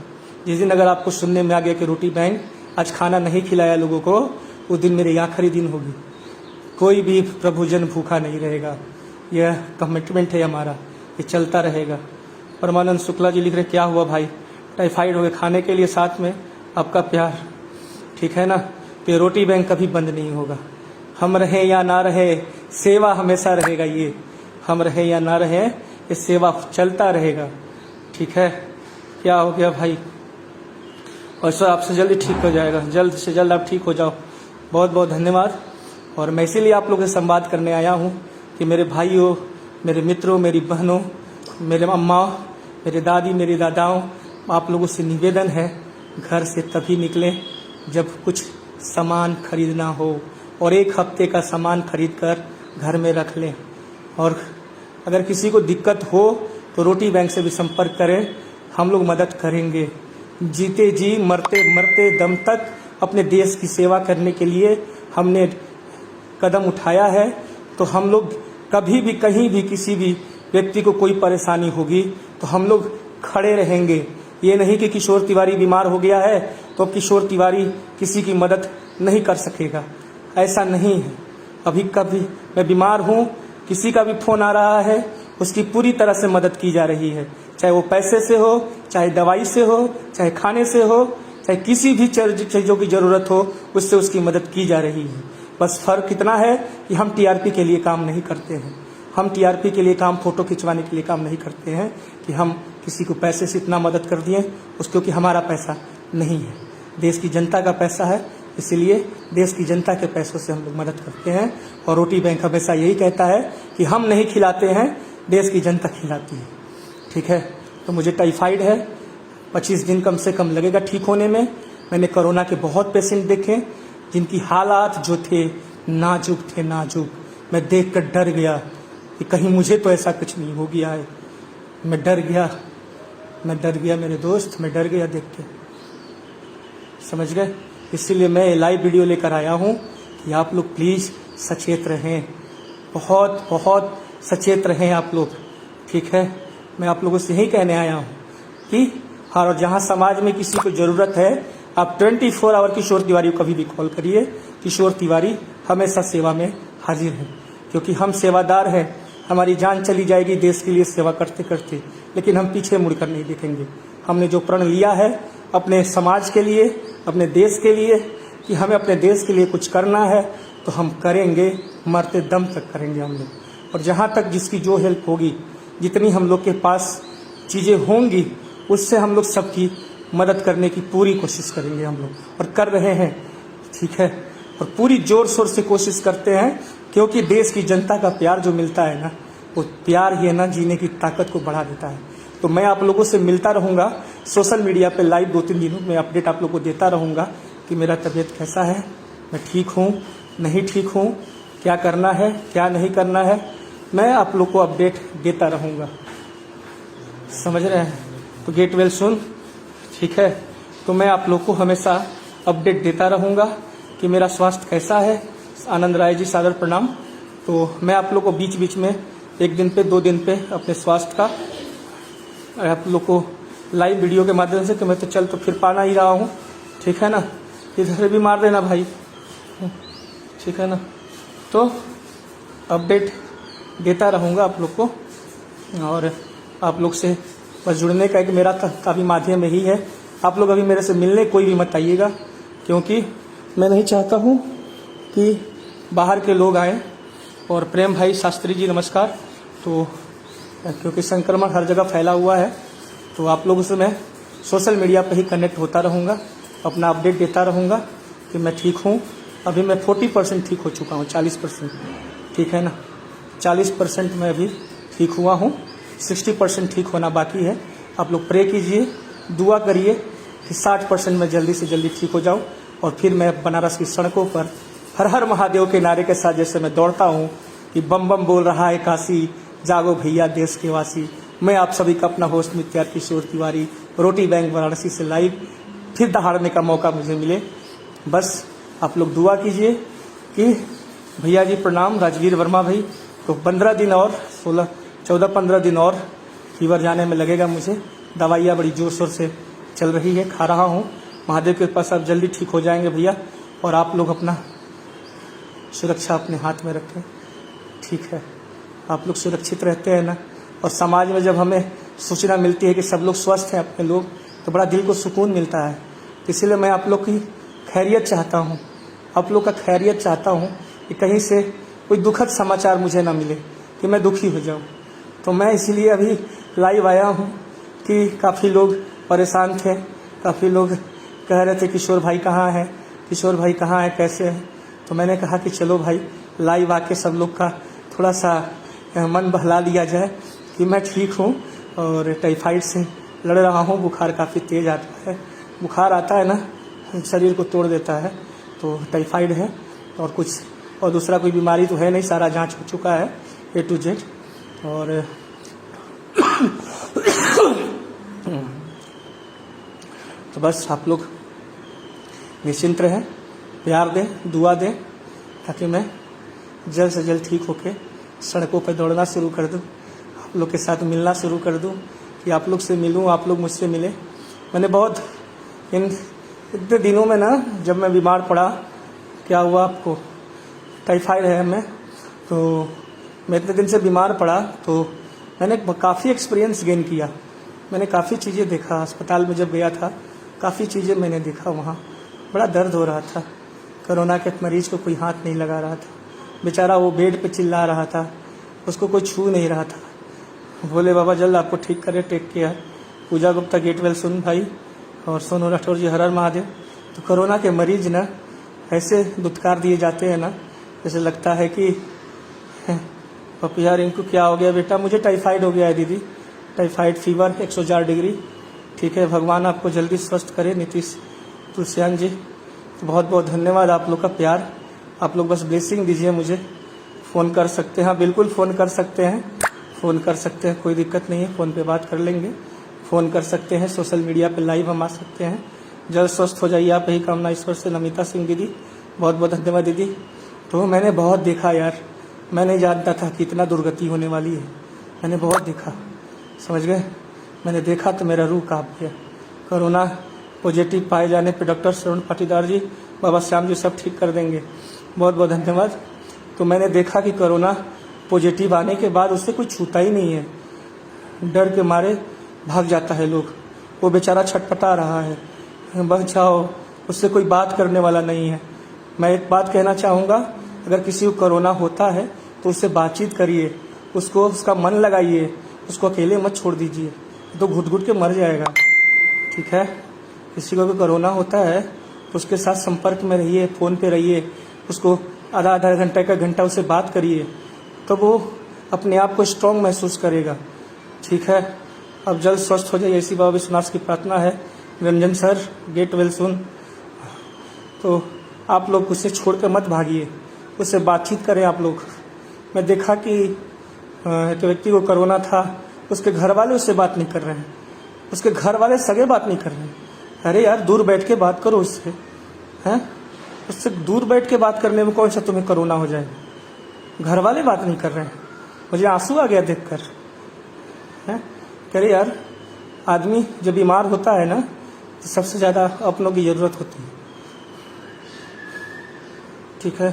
जिस दिन अगर आपको सुनने में आ गया कि रोटी बैंक आज खाना नहीं खिलाया लोगों को, उस दिन मेरी आखिरी दिन होगी। कोई भी प्रभुजन भूखा नहीं रहेगा, यह कमिटमेंट है हमारा, ये चलता रहेगा। परमानंद शुक्ला जी लिख रहे, क्या हुआ भाई, टाइफाइड हो गया, खाने के लिए साथ में आपका प्यार, ठीक है ना। तो रोटी बैंक कभी बंद नहीं होगा। हम रहे या ना रहे, सेवा हमेशा रहेगा। ये हम रहे या ना रहे, ये सेवा चलता रहेगा, ठीक है। क्या हो गया भाई, और सर आपसे जल्दी ठीक हो जाएगा, जल्द से जल्द आप ठीक हो जाओ। बहुत बहुत धन्यवाद। और मैं इसीलिए आप लोगों से संवाद करने आया हूँ कि मेरे भाइयों, मेरे मित्रों, मेरी बहनों, मेरे अम्मा, मेरे दादी, मेरे दादाओं, आप लोगों से निवेदन है, घर से तभी निकलें जब कुछ सामान खरीदना हो, और 1 हफ्ते का सामान खरीद कर घर में रख लें। और अगर किसी को दिक्कत हो तो रोटी बैंक से भी संपर्क करें, हम लोग मदद करेंगे। जीते जी मरते मरते दम तक अपने देश की सेवा करने के लिए हमने कदम उठाया है। तो हम लोग कभी भी कहीं भी किसी भी व्यक्ति को कोई परेशानी होगी तो हम लोग खड़े रहेंगे। ये नहीं कि किशोर तिवारी बीमार हो गया है तो किशोर तिवारी किसी की मदद नहीं कर सकेगा, ऐसा नहीं है। अभी कभी मैं बीमार हूँ, किसी का भी फोन आ रहा है, उसकी पूरी तरह से मदद की जा रही है, चाहे वो पैसे से हो, चाहे दवाई से हो, चाहे खाने से हो, चाहे किसी भी चीज़ों की ज़रूरत हो, उससे उसकी मदद की जा रही है। बस फर्क इतना है कि हम टीआरपी के लिए काम नहीं करते हैं, हम टीआरपी के लिए काम, फोटो खिंचवाने के लिए काम नहीं करते हैं कि हम किसी को पैसे से इतना मदद कर दिए उस, क्योंकि हमारा पैसा नहीं है, देश की जनता का पैसा है। इसीलिए देश की जनता के पैसों से हम लोग मदद करते हैं। और रोटी बैंक हमेशा यही कहता है कि हम नहीं खिलाते हैं, देश की जनता खिलाती है। ठीक है, तो मुझे टाइफाइड है, 25 दिन कम से कम लगेगा ठीक होने में। मैंने कोरोना के बहुत पेशेंट देखे जिनकी हालात जो थे नाजुक थे, नाजुक। मैं देख कर डर गया कि कहीं मुझे तो ऐसा कुछ नहीं हो गया है। मैं डर गया मेरे दोस्त, मैं डर गया देख के, समझ गए। इसीलिए मैं लाइव वीडियो लेकर आया हूँ कि आप लोग प्लीज़ सचेत रहें, बहुत बहुत सचेत रहें आप लोग। ठीक है, मैं आप लोगों से यही कहने आया हूँ कि हाँ, और जहाँ समाज में किसी को ज़रूरत है, आप 24 आवर किशोर तिवारी को कभी भी कॉल करिए। किशोर तिवारी हमेशा सेवा में हाजिर है, क्योंकि हम सेवादार हैं। हमारी जान चली जाएगी देश के लिए सेवा करते करते, लेकिन हम पीछे मुड़कर नहीं देखेंगे। हमने जो प्रण लिया है अपने समाज के लिए, अपने देश के लिए, कि हमें अपने देश के लिए कुछ करना है, तो हम करेंगे, मरते दम तक करेंगे हम लोग। और जहाँ तक जिसकी जो हेल्प होगी, जितनी हम लोग के पास चीज़ें होंगी, उससे हम लोग सबकी मदद करने की पूरी कोशिश करेंगे हम लोग, और कर रहे हैं। ठीक है, और पूरी जोर शोर से कोशिश करते हैं, क्योंकि देश की जनता का प्यार जो मिलता है ना, वो प्यार ही है ना जीने की ताकत को बढ़ा देता है। तो मैं आप लोगों से मिलता रहूँगा सोशल मीडिया पे लाइव, 2-3 दिनों में अपडेट आप लोगों को देता रहूँगा कि मेरा तबीयत कैसा है, मैं ठीक हूँ नहीं ठीक हूँ, क्या करना है क्या नहीं करना है, मैं आप लोग को अपडेट देता रहूँगा। समझ रहे हैं? तो गेट वेल सुन। ठीक है, तो मैं आप लोग को हमेशा अपडेट देता रहूँगा कि मेरा स्वास्थ्य कैसा है। आनंद राय जी, सादर प्रणाम। तो मैं आप लोग को बीच बीच में 1 दिन पे 2 दिन पे अपने स्वास्थ्य का आप लोग को लाइव वीडियो के माध्यम से, कि मैं तो चल तो फिर पाना ही रहा हूँ। ठीक है ना, इधर भी मार देना भाई, ठीक है ना। तो अपडेट देता रहूँगा आप लोग को, और आप लोग से बस जुड़ने का एक मेरा काफ़ी माध्यम यही है। आप लोग अभी मेरे से मिलने कोई भी मत आइएगा, क्योंकि मैं नहीं चाहता हूँ कि बाहर के लोग आएँ। और प्रेम भाई शास्त्री जी नमस्कार। तो क्योंकि संक्रमण हर जगह फैला हुआ है, तो आप लोगों से मैं सोशल मीडिया पर ही कनेक्ट होता रहूँगा, अपना अपडेट देता रहूँगा कि मैं ठीक हूँ। अभी मैं 40% ठीक हो चुका हूँ, 40%, ठीक है ना, 40% मैं अभी ठीक हुआ हूँ, 60% ठीक होना बाकी है। आप लोग प्रे कीजिए, दुआ करिए कि 60% मैं जल्दी से जल्दी ठीक हो जाऊँ, और फिर मैं बनारस की सड़कों पर हर हर महादेव के नारे के साथ जैसे मैं दौड़ता हूँ कि बम बम बोल रहा है काशी, जागो भैया देश के वासी। मैं आप सभी का अपना होस्ट मित्र किशोर तिवारी, रोटी बैंक वाराणसी से लाइव फिर दहाड़ने का मौका मुझे मिले। बस आप लोग दुआ कीजिए कि भैया जी प्रणाम, राजवीर वर्मा भाई। तो 15 दिन और 14-15 दिन और फीवर जाने में लगेगा मुझे। दवाइयाँ बड़ी जोर शोर से चल रही है, खा रहा हूँ। महादेव के पास आप जल्दी ठीक हो जाएंगे भैया। और आप लोग अपना सुरक्षा अपने हाथ में रखें, ठीक है। आप लोग सुरक्षित रहते हैं ना। और समाज में जब हमें सूचना मिलती है कि सब लोग स्वस्थ हैं अपने लोग, तो बड़ा दिल को सुकून मिलता है। इसीलिए मैं आप लोग की खैरियत चाहता हूँ, आप लोग का खैरियत चाहता हूँ कि कहीं से कोई दुखद समाचार मुझे ना मिले कि मैं दुखी हो जाऊँ। तो मैं इसीलिए अभी लाइव आया हूँ कि काफ़ी लोग परेशान थे, काफ़ी लोग कह रहे थे किशोर भाई कहाँ हैं, किशोर भाई कहाँ हैं, कैसे हैं। तो मैंने कहा कि चलो भाई लाइव आके सब लोग का थोड़ा सा मन बहला लिया जाए कि मैं ठीक हूँ और टाइफाइड से लड़ रहा हूँ। बुखार काफ़ी तेज़ आता है, बुखार आता है ना शरीर को तोड़ देता है, तो टाइफाइड है। और कुछ और दूसरा कोई बीमारी तो है नहीं, सारा जांच हो चुका है A to Z। और तो बस आप लोग निश्चिंत रहें, प्यार दें, दुआ दें, ताकि मैं जल्द से जल्द ठीक होके सड़कों पर दौड़ना शुरू कर दूं, आप लोग के साथ मिलना शुरू कर दूं, कि आप लोग से मिलूं, आप लोग मुझसे मिले। मैंने बहुत इतने दिनों में ना, जब मैं बीमार पड़ा, क्या हुआ आपको, टाइफाइड है मैं, तो मैं इतने दिन से बीमार पड़ा, तो मैंने काफ़ी एक्सपीरियंस गेन किया। मैंने काफ़ी चीज़ें देखा, अस्पताल में जब गया था काफ़ी चीज़ें मैंने देखा। वहाँ बड़ा दर्द हो रहा था, कोरोना के मरीज को कोई हाथ नहीं लगा रहा था, बेचारा वो बेड पे चिल्ला रहा था, उसको कोई छू नहीं रहा था। भोले बाबा जल्द आपको ठीक करे, टेक केयर। पूजा गुप्ता, गेट वेल सुन भाई, और सोनू राठौर जी, हर हर महादेव। तो कोरोना के मरीज ना ऐसे दुत्कार दिए जाते हैं ना, जैसे लगता है कि पप्पी यार इनको क्या हो गया बेटा। मुझे टाइफाइड हो गया है दीदी, टाइफाइड फीवर 104 डिग्री। ठीक है, भगवान आपको जल्दी स्वस्थ करे। नीतीश तुलसियान जी, तो बहुत बहुत धन्यवाद आप लोग का प्यार। आप लोग बस ब्लेसिंग दीजिए मुझे। फ़ोन कर सकते हैं, हाँ बिल्कुल फ़ोन कर सकते हैं, फ़ोन कर सकते हैं, कोई दिक्कत नहीं है, फ़ोन पे बात कर लेंगे। फ़ोन कर सकते हैं, सोशल मीडिया पे लाइव हम आ सकते हैं। जल्द स्वस्थ हो जाइए आप, यही कामना ईश्वर से। नमिता सिंह दीदी, बहुत बहुत धन्यवाद दीदी। तो मैंने बहुत देखा यार, मैं नहीं जानता था कि इतना दुर्गति होने वाली है। मैंने बहुत देखा, समझ गए। मैंने देखा तो मेरा रूह कांप गया। कोरोना पॉजिटिव पाए जाने पे डॉक्टर श्रवण पाटीदार जी, बाबा श्याम जी सब ठीक कर देंगे। बहुत बहुत धन्यवाद। तो मैंने देखा कि कोरोना पॉजिटिव आने के बाद उससे कोई छूता ही नहीं है, डर के मारे भाग जाता है लोग। वो बेचारा छटपटा रहा है, बच जाओ, उससे कोई बात करने वाला नहीं है। मैं एक बात कहना चाहूँगा, अगर किसी को कोरोना होता है तो उससे बातचीत करिए, उसको उसका मन लगाइए, उसको अकेले मत छोड़ दीजिए, तो घुट घुट के मर जाएगा। ठीक है, किसी को भी कोरोना होता है तो उसके साथ संपर्क में रहिए, फ़ोन पे रहिए, उसको आधा घंटा का घंटा उससे बात करिए, तो वो अपने आप को स्ट्रॉन्ग महसूस करेगा। ठीक है, अब जल्द स्वस्थ हो जाइए, ऐसी बाबा विश्वनाथ की प्रार्थना है। रंजन सर, गेट वेल सुन। तो आप लोग उससे छोड़ कर मत भागिए, उससे बातचीत करें आप लोग। मैं देखा कि एक व्यक्ति को कोरोना था, उसके घर वाले उससे बात नहीं कर रहे हैं, उसके घर वाले सगे बात नहीं कर रहे हैं। अरे यार, दूर बैठ के बात करो उससे, हैं? उससे दूर बैठ के बात करने में कौन सा तुम्हें कोरोना हो जाएगा। घर वाले बात नहीं कर रहे हैं। मुझे आंसू आ गया देखकर, हैं? अरे यार, आदमी जब बीमार होता है ना तो सबसे ज़्यादा अपनों की ज़रूरत होती है। ठीक है,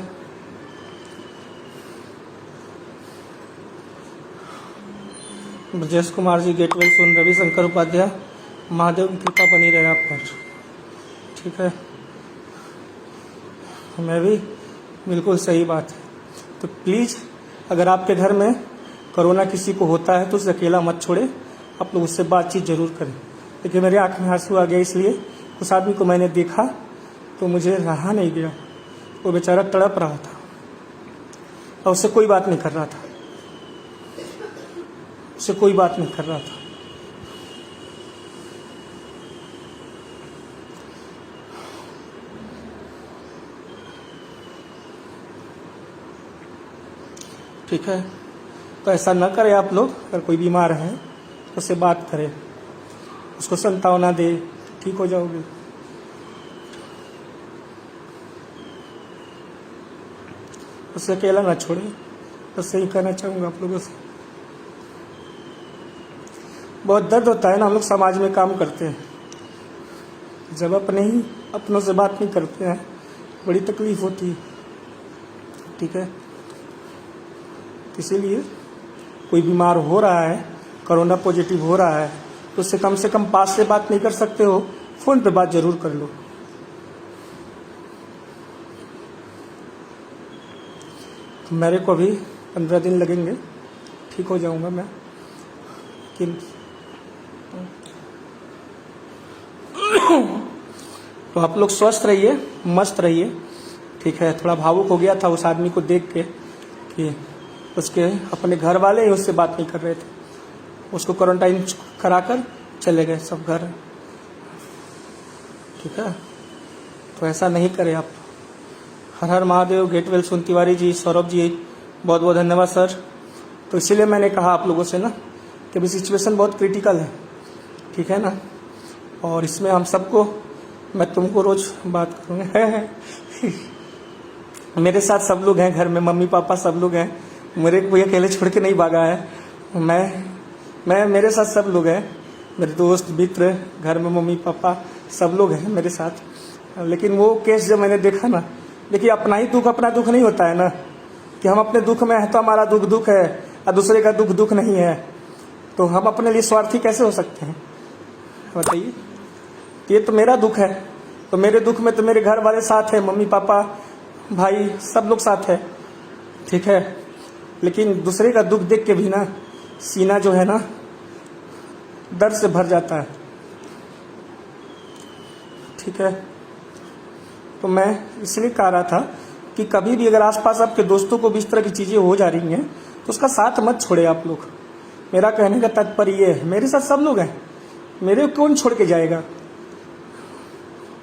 Brajesh Kumar ji, get well soon. Ravishankar Upadhyay, Mahadev की कृपा बनी रहे आप पर। ठीक है, मैं भी बिल्कुल सही बात है। तो प्लीज़, अगर आपके घर में कोरोना किसी को होता है तो उसे अकेला मत छोड़े, आप लोग उससे बातचीत जरूर करें। लेकिन मेरे आँख में आंसू आ गया, इसलिए उस आदमी को मैंने देखा तो मुझे रहा नहीं गया। वो बेचारा तड़प रहा था और उससे कोई बात नहीं कर रहा था, उससे कोई बात नहीं कर रहा था। ठीक है, तो ऐसा न करें आप लोग। अगर कोई बीमार है तो उससे बात करें, उसको सांत्वना दे, ठीक हो जाओगे। उससे अकेला ना छोड़े, बस यही कहना चाहूँगा आप लोगों से। बहुत दर्द होता है ना, हम लोग समाज में काम करते हैं, जब अपने ही अपनों से बात नहीं करते हैं, बड़ी तकलीफ होती है। ठीक है, इसीलिए कोई बीमार हो रहा है, कोरोना पॉजिटिव हो रहा है, तो उससे कम पास से बात नहीं कर सकते हो, फ़ोन पे बात जरूर कर लो। तो मेरे को भी 15 दिन लगेंगे, ठीक हो जाऊंगा मैं। लेकिन तो आप लोग स्वस्थ रहिए, मस्त रहिए। ठीक है, थोड़ा भावुक हो गया था उस आदमी को देख के कि उसके अपने घर वाले ही उससे बात नहीं कर रहे थे, उसको क्वारंटाइन कराकर चले गए सब घर। ठीक है, तो ऐसा नहीं करें आप। हर हर Mahadev. Get well soon Tiwari ji, Saurabh ji, बहुत बहुत धन्यवाद सर। तो इसीलिए मैंने कहा आप लोगों से ना कि अभी सिचुएशन बहुत क्रिटिकल है। ठीक है ना, और इसमें हम सबको, मैं तुमको रोज बात करूँगा मेरे साथ सब लोग हैं घर में, मम्मी पापा सब लोग हैं, मेरे कोई अकेले छोड़ के नहीं भागा है। मैं मेरे साथ सब लोग हैं, मेरे दोस्त मित्र, घर में मम्मी पापा सब लोग हैं मेरे साथ। लेकिन वो केस जब मैंने देखा ना, देखिए अपना ही दुख अपना दुख नहीं होता है ना, कि हम अपने दुख में है तो हमारा दुख दुख है और दूसरे का दुख दुख नहीं है, तो हम अपने लिए स्वार्थी कैसे हो सकते हैं बताइए। ये तो मेरा दुख है, तो मेरे दुख में तो मेरे घर वाले साथ है, मम्मी पापा भाई सब लोग साथ है। ठीक है, लेकिन दूसरे का दुख देख के भी ना सीना जो है ना दर्द से भर जाता है। ठीक है, तो मैं इसलिए कह रहा था कि कभी भी अगर आसपास आपके दोस्तों को भी इस तरह की चीज़ें हो जा रही हैं तो उसका साथ मत छोड़े आप लोग। मेरा कहने का तात्पर्य ये है, मेरे साथ सब लोग हैं, मेरे कौन छोड़ के जाएगा।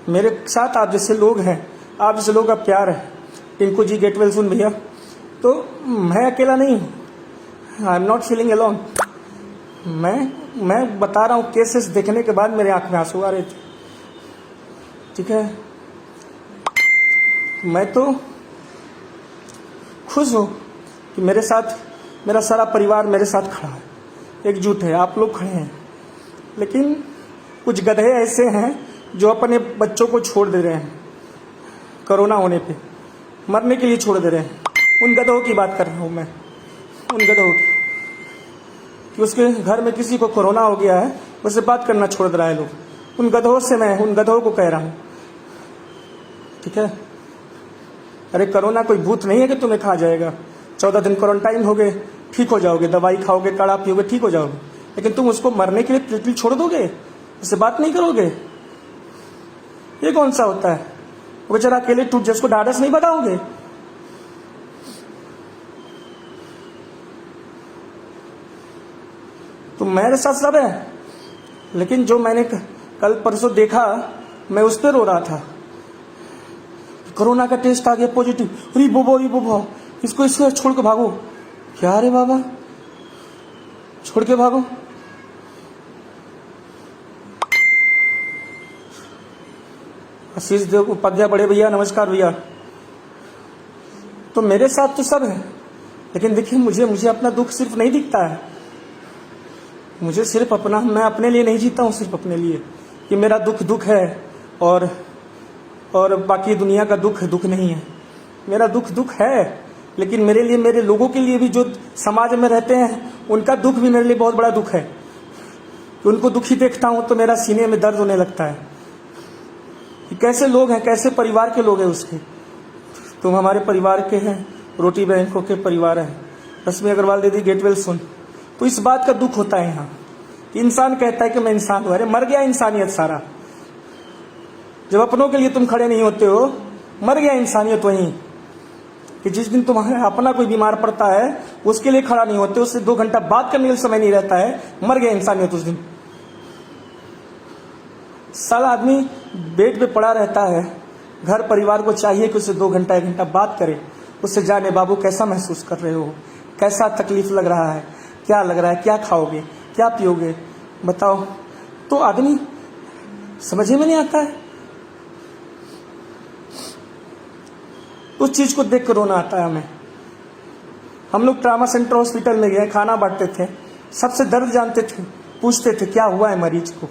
मेरे साथ आप जैसे लोग हैं, आप जैसे लोग का प्यार है। टिंकू जी गेट वेल सुन भैया, तो मैं अकेला नहीं हूँ, I am not feeling alone. मैं बता रहा हूँ, केसेस देखने के बाद मेरे आंख में आंसू आ रहे थे। ठीक है, मैं तो खुश हूँ कि मेरे साथ मेरा सारा परिवार मेरे साथ खड़ा है, एकजुट है, आप लोग खड़े हैं। लेकिन कुछ गधे ऐसे हैं जो अपने बच्चों को छोड़ दे रहे हैं, कोरोना होने पे मरने के लिए छोड़ दे रहे हैं। उन गधों की बात कर रहा हूँ मैं, उन गधों की, कि उसके घर में किसी को कोरोना हो गया है, उससे बात करना छोड़ दे रहा है लोग। उन गधों से मैं उन गधों को कह रहा हूँ। ठीक है, अरे कोरोना कोई भूत नहीं है कि तुम्हें खा जाएगा। 14 दिन क्वारंटाइन हो गए, ठीक हो जाओगे, दवाई खाओगे, काढ़ा पियोगे, ठीक हो जाओगे। लेकिन तुम उसको मरने के लिए बिल्कुल छोड़ दोगे, उससे बात नहीं करोगे, ये कौन सा होता है। वो बेचारा अकेले टूट जाए, उसको ढाढ़स नहीं बताओगे। तो मेरे साथ सब है, लेकिन जो मैंने कल परसों देखा, मैं उस पर रो रहा था। कोरोना का टेस्ट आ गया पॉजिटिव, अरे बोबो इसको छोड़ के भागो। क्या रे बाबा, छोड़ के भागो। आशीष देव उपाध्याय बड़े भैया, नमस्कार भैया। तो मेरे साथ तो सब है, लेकिन देखिए मुझे अपना दुख सिर्फ नहीं दिखता है। मुझे सिर्फ अपना, मैं अपने लिए नहीं जीता हूँ, सिर्फ अपने लिए कि मेरा दुख है और बाकी दुनिया का दुख नहीं है। मेरा दुख है, लेकिन मेरे लिए, मेरे लोगों के लिए भी, जो समाज में रहते हैं, उनका दुख भी मेरे लिए बहुत बड़ा दुख है। उनको दुखी देखता हूँ तो मेरा सीने में दर्द होने लगता है कि कैसे लोग हैं, कैसे परिवार के लोग हैं उसके। तुम हमारे परिवार के हैं, रोटी बैंकों के परिवार हैं, रश्मि अग्रवाल दीदी गेट वेल सुन। तो इस बात का दुख होता है यहाँ, इंसान कहता है कि मैं इंसान हूँ। अरे मर गया इंसानियत सारा। जब अपनों के लिए तुम खड़े नहीं होते हो, मर गया इंसानियत वहीं। कि जिस दिन तुम्हारा अपना कोई बीमार पड़ता है, उसके लिए खड़ा नहीं होते, उससे 2 घंटा बात करने का समय नहीं रहता है, मर गया इंसानियत उस दिन। साला आदमी बेड पे पड़ा रहता है, घर परिवार को चाहिए कि उससे 2 घंटा 1 घंटा बात करे, उससे जाने बाबू कैसा महसूस कर रहे हो, कैसा तकलीफ लग रहा है, क्या लग रहा है, क्या खाओगे, क्या पियोगे, बताओ। तो आदमी समझ में नहीं आता है। उस चीज को देख कर रोना आता है हमें। हम लोग ट्रामा सेंटर हॉस्पिटल में गए, खाना बांटते थे, सबसे दर्द जानते थे, पूछते थे क्या हुआ है मरीज को,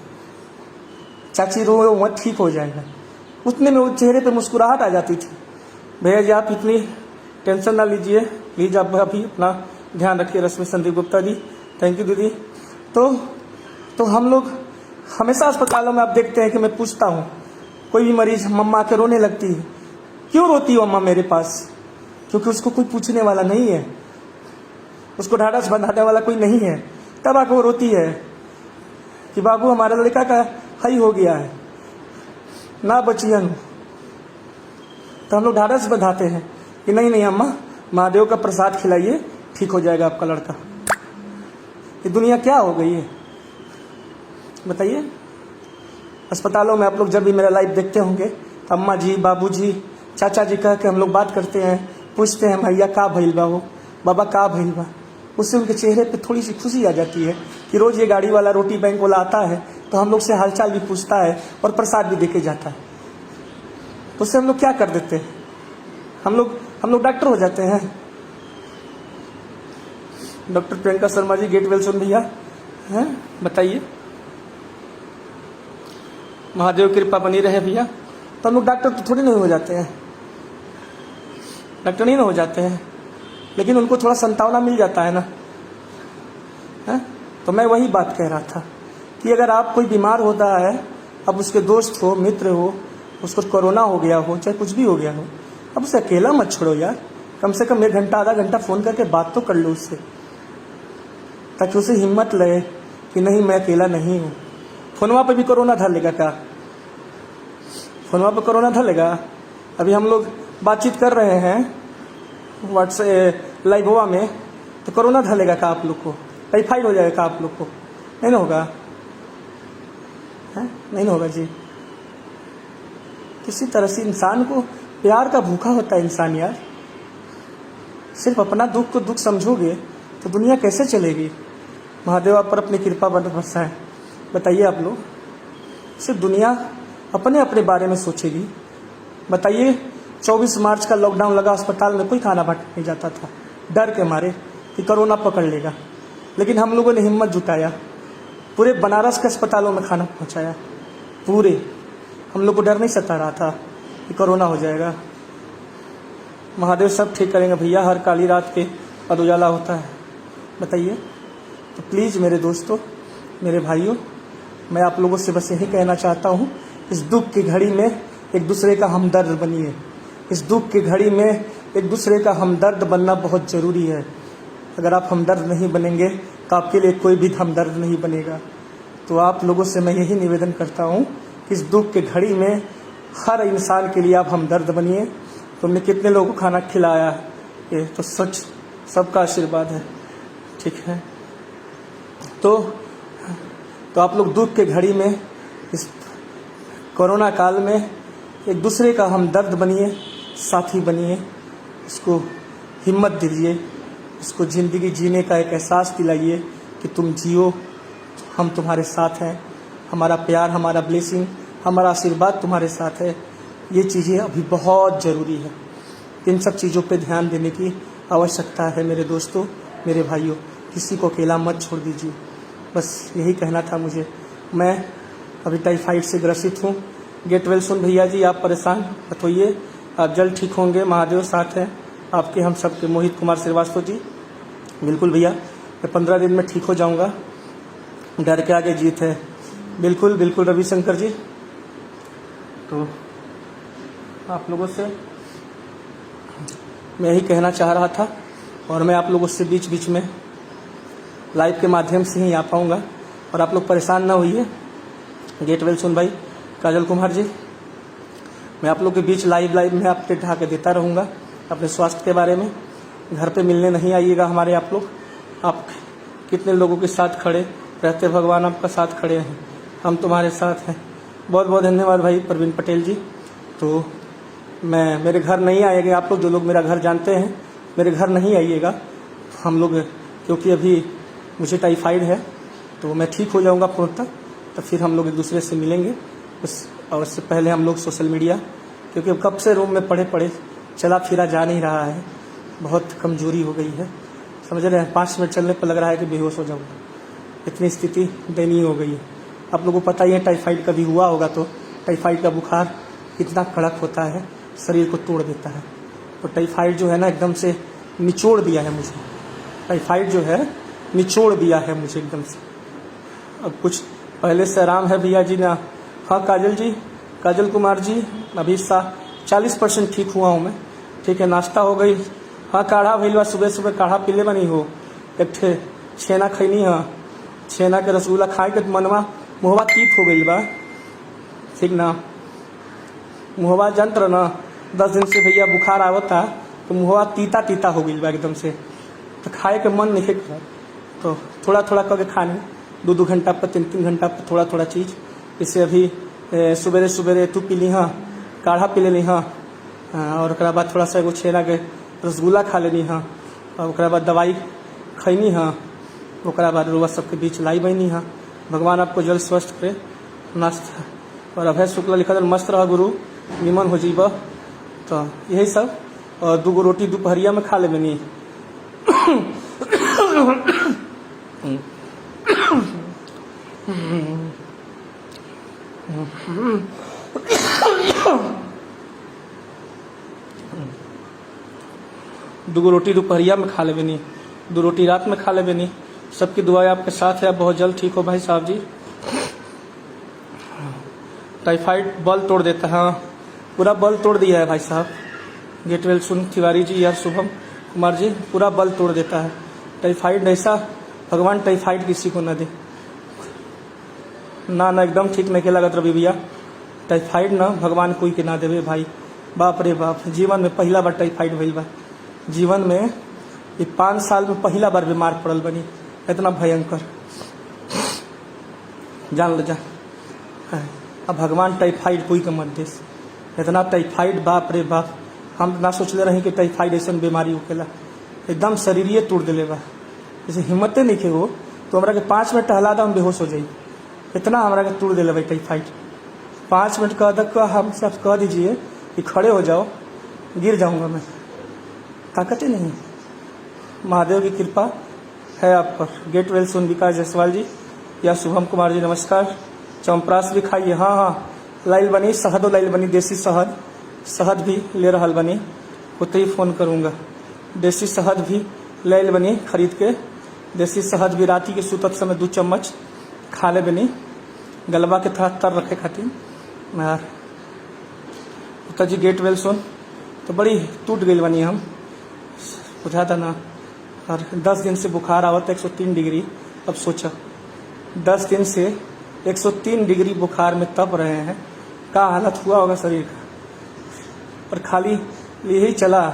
चाची रो मत, ठीक हो जाएगा। उतने में वो चेहरे पे मुस्कुराहट आ जाती थी। भैया जी आप इतनी टेंशन ना लीजिए, प्लीज आप अभी अपना ध्यान रखिए। रश्मि संदीप गुप्ता जी, थैंक यू दीदी। तो हम लोग हमेशा अस्पतालों में आप देखते हैं कि मैं पूछता हूँ, कोई भी मरीज मम्मा के रोने लगती है, क्यों रोती हो अम्मा मेरे पास? क्योंकि उसको कोई पूछने वाला नहीं है, उसको ढाढ़स बंधाने वाला कोई नहीं है। तब आकर वो रोती है कि बाबू हमारा लड़का का हाई हो गया है, ना बचियन। तो हम लोग ढाढ़स बंधाते हैं कि नहीं अम्मा, महादेव का प्रसाद खिलाइए, ठीक हो जाएगा आपका लड़का। ये दुनिया क्या हो गई है बताइए। अस्पतालों में आप लोग जब भी मेरा लाइव देखते होंगे तो अम्मा जी, बाबू जी, चाचा जी कह के हम लोग बात करते हैं, पूछते हैं भैया का भइल बा हो, बाबा का भइल बा। उससे उनके चेहरे पे थोड़ी सी खुशी आ जाती है कि रोज ये गाड़ी वाला, रोटी बैंक वाला आता है तो हम लोग से हालचाल भी पूछता है और प्रसाद भी देके जाता है। तो उससे हम लोग क्या कर देते हैं, हम लोग डॉक्टर हो जाते हैं। Doctor Priyanka Sharma ji get well सुन भैया, हैं बताइए। महादेव कृपा बनी रहे भैया। तो हम लोग डॉक्टर तो थोड़ी नहीं हो जाते हैं, डॉक्टर नहीं ना हो जाते हैं, लेकिन उनको थोड़ा संतावना मिल जाता है ना, है? तो मैं वही बात कह रहा था कि अगर आप कोई बीमार होता है, अब उसके दोस्त हो, मित्र हो, उसको कोरोना हो गया हो, चाहे कुछ भी हो गया हो, अब उसे अकेला मत छोड़ो यार। कम से कम 1 घंटा आधा घंटा फ़ोन करके बात तो कर लो उससे, ताकि उसे हिम्मत लगे कि नहीं मैं अकेला नहीं हूँ। फोनवा पे भी कोरोना धर क्या? फोनवा पे कोरोना धर अभी हम लोग बातचीत कर रहे हैं व्हाट्सएप लाइववा में, तो कोरोना धर क्या आप लोग को? टाइफाइड हो जाएगा आप लोग को? नहीं ना होगा, है नहीं ना होगा जी। किसी तरह से इंसान को प्यार का भूखा होता है इंसान यार। सिर्फ अपना दुख को दुख समझोगे तो दुनिया कैसे चलेगी? महादेव आप पर अपनी कृपा बरसाए। बताइए आप लोग, सिर्फ दुनिया अपने अपने बारे में सोचेगी। बताइए 24 मार्च का लॉकडाउन लगा, अस्पताल में कोई खाना बांटने नहीं जाता था डर के मारे कि कोरोना पकड़ लेगा, लेकिन हम लोगों ने हिम्मत जुटाया, पूरे बनारस के अस्पतालों में खाना पहुंचाया। पूरे हम लोग को डर नहीं सता रहा था कि कोरोना हो जाएगा। महादेव सब ठीक करेंगे भैया, हर काली रात के बाद उजाला होता है। बताइए, तो प्लीज़ मेरे दोस्तों, मेरे भाइयों, मैं आप लोगों से बस यही कहना चाहता हूँ, इस दुख की घड़ी में एक दूसरे का हमदर्द बनिए। इस दुख की घड़ी में एक दूसरे का हमदर्द बनना बहुत ज़रूरी है। अगर आप हमदर्द नहीं बनेंगे तो आपके लिए कोई भी हमदर्द नहीं बनेगा। तो आप लोगों से मैं यही निवेदन करता हूँ कि इस दुख की घड़ी में हर इंसान के लिए आप हमदर्द बनिए। तुमने कितने लोगों को खाना खिलाया, ये तो सच सबका आशीर्वाद है, ठीक है। तो आप लोग दुख के घड़ी में, इस कोरोना काल में एक दूसरे का हमदर्द बनिए, साथी बनिए, इसको हिम्मत दीजिए, इसको ज़िंदगी जीने का एक एहसास दिलाइए कि तुम जियो, हम तुम्हारे साथ हैं, हमारा प्यार, हमारा ब्लेसिंग, हमारा आशीर्वाद तुम्हारे साथ है। ये चीज़ें अभी बहुत ज़रूरी है। इन सब चीज़ों पे ध्यान देने की आवश्यकता है मेरे दोस्तों, मेरे भाइयों। किसी को अकेला मत छोड़ दीजिए, बस यही कहना था मुझे। मैं अभी टाइफाइड से ग्रसित हूँ। गेट वेल सुन भैया जी, आप परेशान मत होइए, आप जल्द ठीक होंगे, महादेव साथ हैं आपके, हम सब के। मोहित कुमार श्रीवास्तव जी, बिल्कुल भैया, मैं 15 दिन में ठीक हो जाऊँगा, डर के आगे जीत है। बिल्कुल बिल्कुल रविशंकर जी। तो आप लोगों से मैं यही कहना चाह रहा था, और मैं आप लोगों से बीच बीच में लाइव के माध्यम से ही आ पाऊँगा, और आप लोग परेशान ना होइए। गेट वेल सुन भाई, काजल कुमार जी, मैं आप लोग के बीच लाइव में अपडेट ढा के देता रहूँगा अपने स्वास्थ्य के बारे में। घर पे मिलने नहीं आइएगा हमारे आप लोग। आप कितने लोगों के साथ खड़े रहते, भगवान आपका साथ खड़े हैं, हम तुम्हारे साथ हैं। बहुत बहुत धन्यवाद भाई प्रवीण पटेल जी। तो मेरे घर नहीं आइएगा आप लोग, जो लोग मेरा घर जानते हैं, मेरे घर नहीं आइएगा हम लोग, क्योंकि अभी मुझे टाइफाइड है, तो मैं ठीक हो जाऊंगा फोन तक, तो फिर हम लोग एक दूसरे से मिलेंगे। और उससे पहले हम लोग सोशल मीडिया, क्योंकि कब से रूम में पड़े चला फिरा जा नहीं रहा है, बहुत कमजोरी हो गई है, समझ रहे हैं। 5 मिनट चलने पर लग रहा है कि बेहोश हो जाऊंगा, इतनी स्थिति दयनीय हो गई है। आप लोगों को पता ही है, टाइफाइड कभी हुआ होगा तो टाइफाइड का बुखार इतना कड़क होता है, शरीर को तोड़ देता है। तो टाइफाइड जो है ना, एकदम से निचोड़ दिया है मुझे। टाइफाइड जो है निचोड़ दिया है मुझे एकदम से। अब कुछ पहले से आराम है भैया जी ना। हाँ काजल जी, काजल कुमार जी, अभी 40% ठीक हुआ हूँ मैं, ठीक है। नाश्ता हो गई, हाँ काढ़ा भैया, सुबह सुबह काढ़ा पीले बनी हो, एक ठे छेना खैनी, हाँ छेना के रसगुल्ला खाए के मनवा मुहवा तीत हो गई बा, ठीक ना। मुहवा जंत्र ना 10 दिन से भैया बुखार आवता, तो मुहवा तीता तीता हो गई बा एकदम से, तो खाए के मन नहीं कर। तो थोड़ा थोड़ा करके खाने, 2-2 घंटा पर, 3-3 घंटा पर थोड़ा थोड़ा चीज़। इससे अभी सुबेरे सुबेरे तू पी ली, हाँ काढ़ा पी लेनी, हाँ और ओकरा बाद थोड़ा सा एगो छेना के रसगुल्ला खा लेनी, हाँ और ओकरा बाद दवाई खैनी, हाँ ओकरा बाद रुआ सबके बीच लाई बनी, हाँ। भगवान आपको जल्द स्वस्थ करे। नाश्ता और अभय शुक्ला लिखा था, मस्त रहा गुरु, निमन हो जीब। तो यही सब, और 2 रोटी दोपहरिया में खा ले बनी। दो रोटी दोपहरिया में खा ले बनी, 2 रोटी रात में खा ले बनी। सबकी दुआएं आपके साथ है, आप बहुत जल्द ठीक हो भाई साहब जी। टाइफाइड बल तोड़ देता है, हाँ पूरा बल तोड़ दिया है भाई साहब, गेट वेल सुन तिवारी जी या शुभम कुमार जी, पूरा बल तोड़ देता है। टाइफाइड ऐसा भगवान टाइफाइड किसी को ना दे। ना ना एकदम ठीक नहीं लगत रवि भैया। टाइफाइड ना भगवान कोई के ना देवे भाई। बाप रे बाप, जीवन में पहला बार टाइफाइड भइल बा। जीवन में ये 5 साल में पहला बार बीमार पड़ल बनी। इतना भयंकर, जान लो जा। अब भगवान टाइफाइड कोई के मत देस। इतना टाइफाइड, बाप रे बाप, हम ना सोचले रही कि टाइफाइड ऐसा बीमारी होकेला। एकदम शरीरिये तोड़ दिले बा। जैसे हिम्मते नहीं खे वो तो हमरा के 5 मिनट टहला दा हम बेहोश हो जाई। इतना हमरा के तोड़ दिले भाई टाइफाइड। 5 मिनट का अदक का हम सब कह दीजिए कि खड़े हो जाओ, गिर जाऊंगा मैं, ताकत ही नहीं। महादेव की कृपा है आप पर। गेट वेल सुन विकास जायसवाल जी या शुभम कुमार जी नमस्कार। चौंपरास भी खाइए। हाँ हाँ, लाइल बनी शहदो लाइल बनी, देसी शहद भी ले रहा बनी, होते ही फ़ोन करूँगा। देसी शहद भी लाइल बनी खरीद के। देसी शहद भी राती के सुतत समय 2 चम्मच खा ले बनी, गलबा के थोड़ा तर रखे खातिर। यार उतर जी गेट वेल सुन तो बड़ी टूट गई बनी हम, बुझा था ना। और 10 दिन से बुखार आवत 103 डिग्री। अब सोचा 10 दिन से 103 डिग्री बुखार में तप रहे हैं, क्या हालत हुआ होगा शरीर का। और खाली यही चला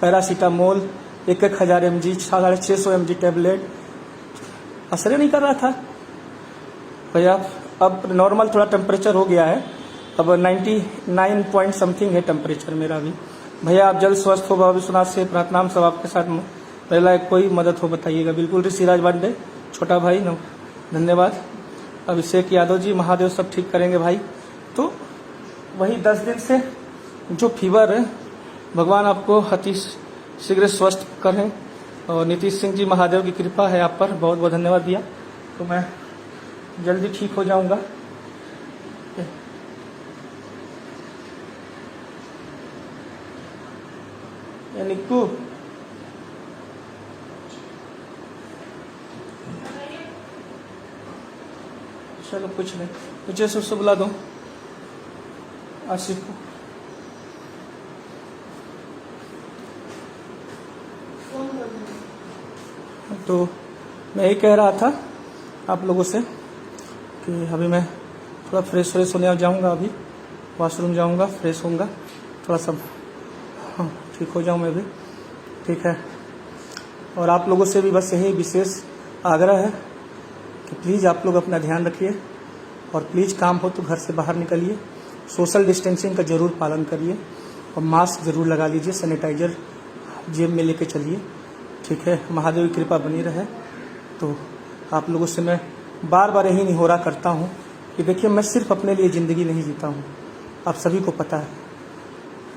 पैरासीटामोल 1,000 mg 650 mg टैबलेट, असर नहीं कर रहा था भैया। अब नॉर्मल थोड़ा टेम्परेचर हो गया है, अब 99 पॉइंट समथिंग है टेम्परेचर मेरा भी। भैया आप जल्द स्वस्थ हो, बाबा विश्वनाथ से प्रार्थना सब आपके साथ में। पहला कोई मदद हो बताइएगा। बिल्कुल ऋषिराज बांडे, छोटा भाई धन्यवाद। अभिषेक यादव जी, महादेव सब ठीक करेंगे भाई। तो वही 10 दिन से जो फीवर है, भगवान आपको अति शीघ्र स्वस्थ करें। और नीतीश सिंह जी, महादेव की कृपा है आप पर, बहुत बहुत धन्यवाद दिया। तो मैं जल्दी ठीक हो जाऊंगा। निक्कू चलो कुछ नहीं, मुझे सबसे बुला दो आसिफ को। तो मैं यही कह रहा था आप लोगों से कि अभी मैं थोड़ा फ्रेश होने जाऊंगा। अभी वॉशरूम जाऊंगा, फ्रेश होऊंगा थोड़ा सा, हाँ ठीक हो जाऊँ मैं भी, ठीक है। और आप लोगों से भी बस यही विशेष आग्रह है कि प्लीज़ आप लोग अपना ध्यान रखिए और प्लीज़ काम हो तो घर से बाहर निकलिए। सोशल डिस्टेंसिंग का ज़रूर पालन करिए और मास्क ज़रूर लगा लीजिए, सैनिटाइजर जेब में लेके चलिए, ठीक है। महादेव की कृपा बनी रहे। तो आप लोगों से मैं बार बार यही निहोरा करता हूँ कि देखिए, मैं सिर्फ अपने लिए ज़िंदगी नहीं जीता हूँ, आप सभी को पता है।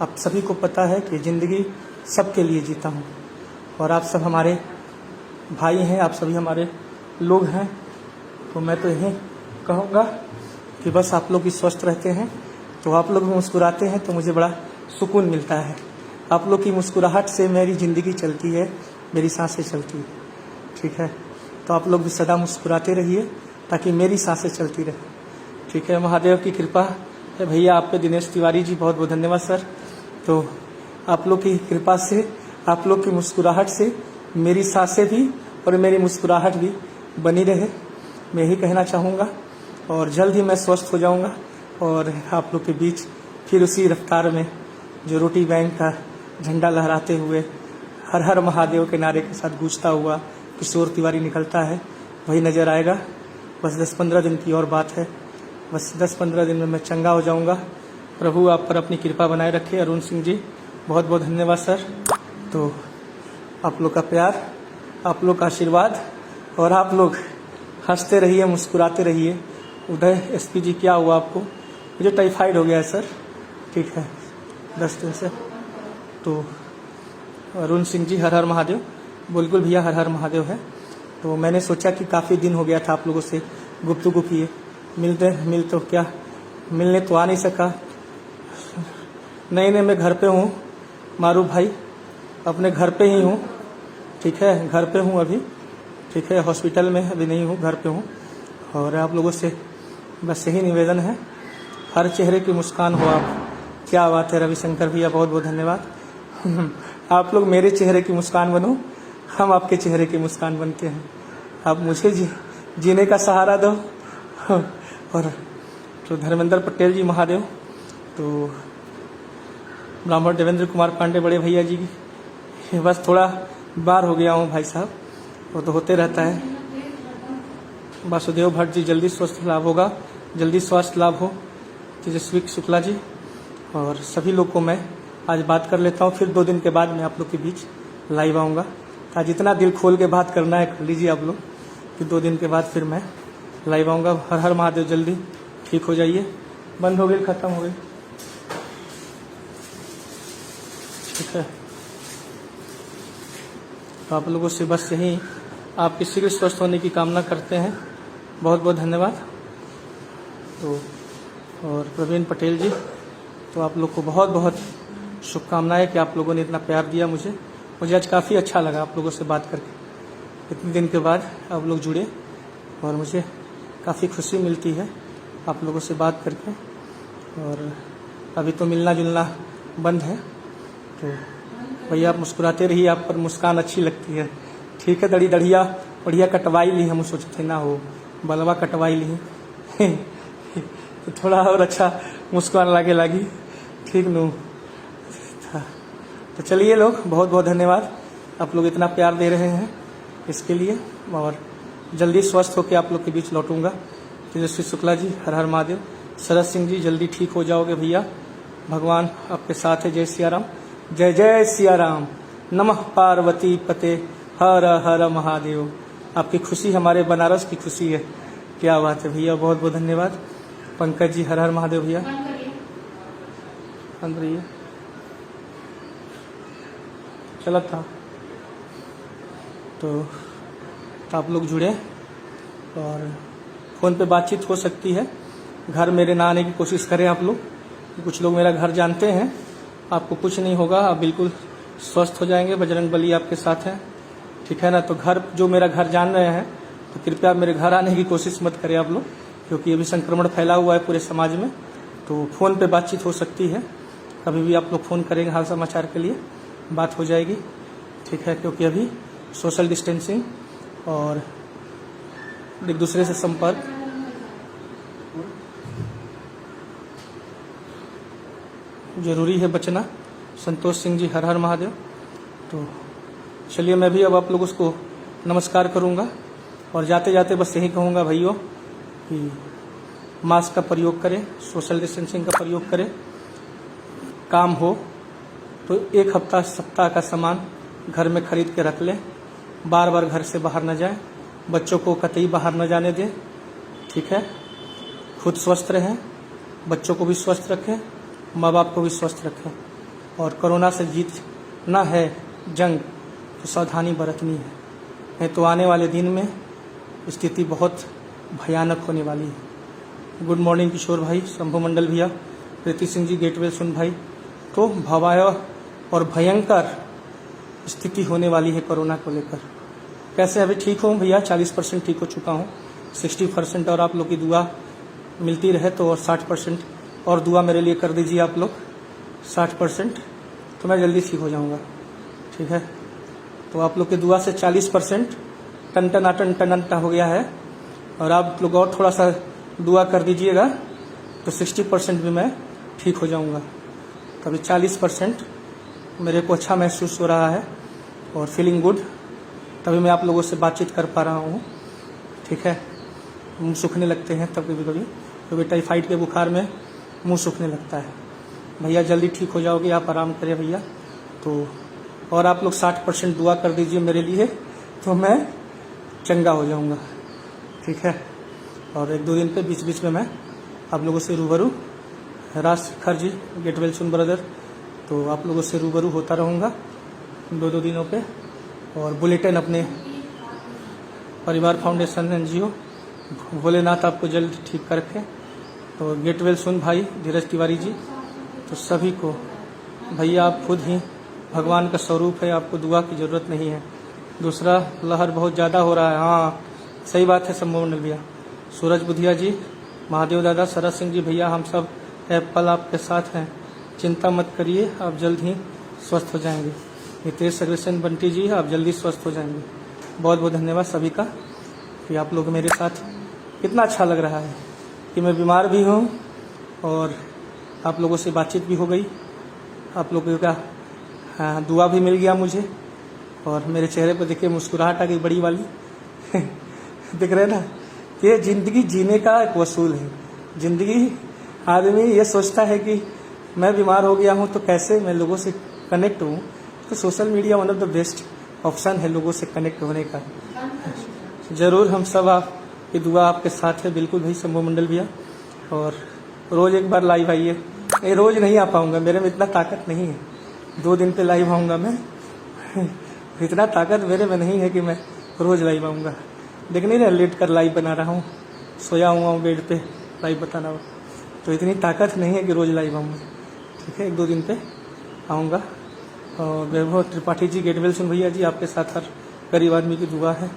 आप सभी को पता है कि ज़िंदगी सबके लिए जीता हूँ और आप सब हमारे भाई हैं, आप सभी हमारे लोग हैं। तो मैं तो यही कहूँगा कि बस आप लोग भी स्वस्थ रहते हैं, तो आप लोग भी मुस्कुराते हैं तो मुझे बड़ा सुकून मिलता है। आप लोग की मुस्कुराहट से मेरी ज़िंदगी चलती है, मेरी सांसें चलती है, ठीक है। तो आप लोग भी सदा मुस्कुराते रहिए ताकि मेरी सांसें चलती रहे, ठीक है। महादेव की कृपा है भैया आप पे। दिनेश तिवारी जी, बहुत बहुत धन्यवाद सर। तो आप लोग की कृपा से, आप लोग की मुस्कुराहट से मेरी सांसें भी और मेरी मुस्कुराहट भी बनी रहे, मैं यही कहना चाहूँगा। और जल्द ही मैं स्वस्थ हो जाऊँगा और आप लोग के बीच फिर उसी रफ्तार में जो रोटी बैंक का झंडा लहराते हुए हर हर महादेव के नारे के साथ गूंजता हुआ किशोर तिवारी निकलता है, वही नज़र आएगा। बस 10-15 दिन की और बात है, बस 10-15 दिन में मैं चंगा हो जाऊँगा। प्रभु आप पर अपनी कृपा बनाए रखे। अरुण सिंह जी, बहुत बहुत धन्यवाद सर। तो आप लोग का प्यार, आप लोग का आशीर्वाद और आप लोग हंसते रहिए, मुस्कुराते रहिए। उदय एसपी जी, क्या हुआ आपको? मुझे टाइफाइड हो गया है सर, ठीक है, 10 दिन से। तो अरुण सिंह जी, हर हर महादेव। बिल्कुल भैया, हर हर महादेव है। तो मैंने सोचा कि काफ़ी दिन हो गया था आप लोगों से गुफ्तगू किए, मिलने तो आ नहीं सका। नहीं मैं घर पे हूँ मारू भाई, अपने घर पे ही हूँ, ठीक है, घर पे हूँ अभी, ठीक है। हॉस्पिटल में अभी नहीं हूँ, घर पे हूँ। और आप लोगों से बस यही निवेदन है, हर चेहरे की मुस्कान हो आप। क्या बात है रविशंकर भैया, बहुत बहुत धन्यवाद। आप लोग मेरे चेहरे की मुस्कान बनो, हम आपके चेहरे की मुस्कान बनते हैं। आप मुझे जीने का सहारा दो। और तो धर्मेंद्र पटेल जी महादेव, तो ब्राह्मण देवेंद्र कुमार पांडे बड़े भैया जी की, बस थोड़ा बार हो गया हूँ भाई साहब, वो तो होते रहता है। वासुदेव भट्ट जी, जल्दी स्वास्थ्य लाभ होगा, जल्दी स्वास्थ्य लाभ हो। तेजस्वी शुक्ला जी और सभी लोग को मैं आज बात कर लेता हूँ, फिर 2 दिन के बाद मैं आप लोग के बीच लाइव आऊँगा। आज जितना दिल खोल के बात करना है कर लीजिए आप लोग, फिर 2 दिन के बाद फिर मैं लाइव आऊँगा। हर हर महादेव, जल्दी ठीक हो जाइए। बंद हो गई, खत्म हो गई, ठीक है। तो आप लोगों से बस यही आपके शीघ्र स्वस्थ होने की कामना करते हैं। बहुत बहुत धन्यवाद। तो और प्रवीण पटेल जी, तो आप लोग को बहुत बहुत शुभकामनाएं कि आप लोगों ने इतना प्यार दिया मुझे आज काफ़ी अच्छा लगा आप लोगों से बात करके। इतने दिन के बाद आप लोग जुड़े और मुझे काफ़ी खुशी मिलती है आप लोगों से बात करके। और अभी तो मिलना जुलना बंद है, तो भैया आप मुस्कुराते रहिए, आप पर मुस्कान अच्छी लगती है, ठीक है। दढ़िया बढ़िया कटवाई ली, हम सोचते ना हो बलवा कटवाई ली तो थोड़ा और अच्छा मुस्कान लागी, ठीक नू। तो चलिए लोग, बहुत बहुत धन्यवाद, आप लोग इतना प्यार दे रहे हैं इसके लिए। और जल्दी स्वस्थ होकर आप लोग के बीच लौटूंगा। तेजस्वी शुक्ला जी, हर हर महादेव। शरद सिंह जी, जल्दी ठीक हो जाओगे भैया, भगवान आपके साथ है। जय सिया राम, जय जय सिया राम। नमः पार्वती पते, हर हर महादेव। आपकी खुशी हमारे बनारस की खुशी है, क्या बात है भैया, बहुत बहुत धन्यवाद। पंकज जी, हर हर महादेव भैया। अंदर ही चला था, तो आप लोग जुड़े और फ़ोन पे बातचीत हो सकती है। घर मेरे ना आने की कोशिश करें आप लोग, कुछ लोग मेरा घर जानते हैं। आपको कुछ नहीं होगा, आप बिल्कुल स्वस्थ हो जाएंगे, बजरंग बली आपके साथ है, ठीक है ना। तो घर जो मेरा घर जान रहे हैं, तो कृपया मेरे घर आने की कोशिश मत करें आप लोग, क्योंकि अभी संक्रमण फैला हुआ है पूरे समाज में। तो फ़ोन पे बातचीत हो सकती है, कभी भी आप लोग फ़ोन करेंगे हाल समाचार के लिए बात हो जाएगी, ठीक है। क्योंकि अभी सोशल डिस्टेंसिंग और एक दूसरे से संपर्क जरूरी है, बचना। संतोष सिंह जी, हर हर महादेव। तो चलिए, मैं भी अब आप लोगों को नमस्कार करूंगा और जाते जाते बस यही कहूंगा भाइयों कि मास्क का प्रयोग करें, सोशल डिस्टेंसिंग का प्रयोग करें। काम हो तो 1 हफ्ता सप्ताह का सामान घर में खरीद के रख लें, बार बार घर से बाहर न जाएं, बच्चों को कतई बाहर न जाने दें, ठीक है। खुद स्वस्थ रहें, बच्चों को भी स्वस्थ रखें, माँ बाप को भी स्वस्थ रखें। और कोरोना से जीतना है जंग, तो सावधानी बरतनी है, नहीं तो आने वाले दिन में स्थिति बहुत भयानक होने वाली है। गुड मॉर्निंग किशोर भाई, शंभू मंडल भैया, प्रीति सिंह जी, गेटवे सुन भाई। तो भयावह और भयंकर स्थिति होने वाली है कोरोना को लेकर। कैसे अभी ठीक हूँ भैया, 40% ठीक हो चुका हूँ, 60% और आप लोग की दुआ मिलती रहे तो और 60% और दुआ मेरे लिए कर दीजिए आप लोग, 60%, तो मैं जल्दी ठीक हो जाऊँगा, ठीक है। तो आप लोग की दुआ से 40% टन हो गया है, और आप लोग और थोड़ा सा दुआ कर दीजिएगा तो 60% भी मैं ठीक हो जाऊँगा। तभी 40% मेरे को अच्छा महसूस हो रहा है और फीलिंग गुड, तभी मैं आप लोगों से बातचीत कर पा रहा हूँ, ठीक है। मुँह सूखने लगते हैं तब कभी कभी, क्योंकि टाइफाइड के बुखार में मुँह सूखने लगता है। भैया जल्दी ठीक हो जाओगे, आप आराम करें भैया। तो और आप लोग 60% दुआ कर दीजिए मेरे लिए, तो मैं चंगा हो जाऊँगा, ठीक है। और 1-2 दिन पे बीच बीच में मैं आप लोगों से रूबरू, राज Shekhar ji, Getwell soon brother, तो आप लोगों से रूबरू होता रहूँगा 2-2 दिनों पे। और बुलेटिन अपने परिवार फाउंडेशन NGO, भोलेनाथ आपको जल्द ठीक कर रखे। तो गेटवेल सुन भाई धीरज तिवारी जी, तो सभी को भैया आप खुद ही भगवान का स्वरूप है, आपको दुआ की ज़रूरत नहीं है। दूसरा, लहर बहुत ज़्यादा हो रहा है, हाँ सही बात है शंभू मंडल भैया। सूरज बुधिया जी, महादेव दादा, शरद सिंह जी भैया, हम सब एप्पल आपके साथ हैं, चिंता मत करिए, आप जल्द ही स्वस्थ हो जाएंगे। नितेश अग्रसेन बंटी जी, आप जल्दी स्वस्थ हो जाएंगे। बहुत बहुत धन्यवाद सभी का कि आप लोग मेरे साथ। कितना अच्छा लग रहा है कि मैं बीमार भी हूँ और आप लोगों से बातचीत भी हो गई, आप लोगों का दुआ भी मिल गया मुझे, और मेरे चेहरे पर देखिए मुस्कुराहट आ गई बड़ी वाली दिख रहे ना। ये ज़िंदगी जीने का एक वसूल है। ज़िंदगी आदमी ये सोचता है कि मैं बीमार हो गया हूँ तो कैसे मैं लोगों से कनेक्ट हूँ, तो social media one of the best option है लोगों से कनेक्ट होने का। ज़रूर हम सब आपकी दुआ आपके साथ है, बिल्कुल भाई शंभू मंडल भैया। और रोज़ एक बार लाइव आइए। ये रोज़ नहीं आ पाऊँगा, मेरे में इतना ताकत नहीं है। 2 दिन पे लाइव आऊँगा मैं इतना ताकत मेरे में नहीं है कि मैं रोज़ लाइव आऊँगा। देख नहीं रहे, लेट कर लाइव बना रहा हूँ, सोया हुआ हूँ बेड पे, लाइव बताना हो तो इतनी ताकत नहीं है कि रोज़ लाइव आऊँगा। ठीक है, 1-2 दिन पे आऊँगा। और वैभव त्रिपाठी जी, गेट वेल सुन भैया जी, आपके साथ हर गरीब आदमी की दुआ है।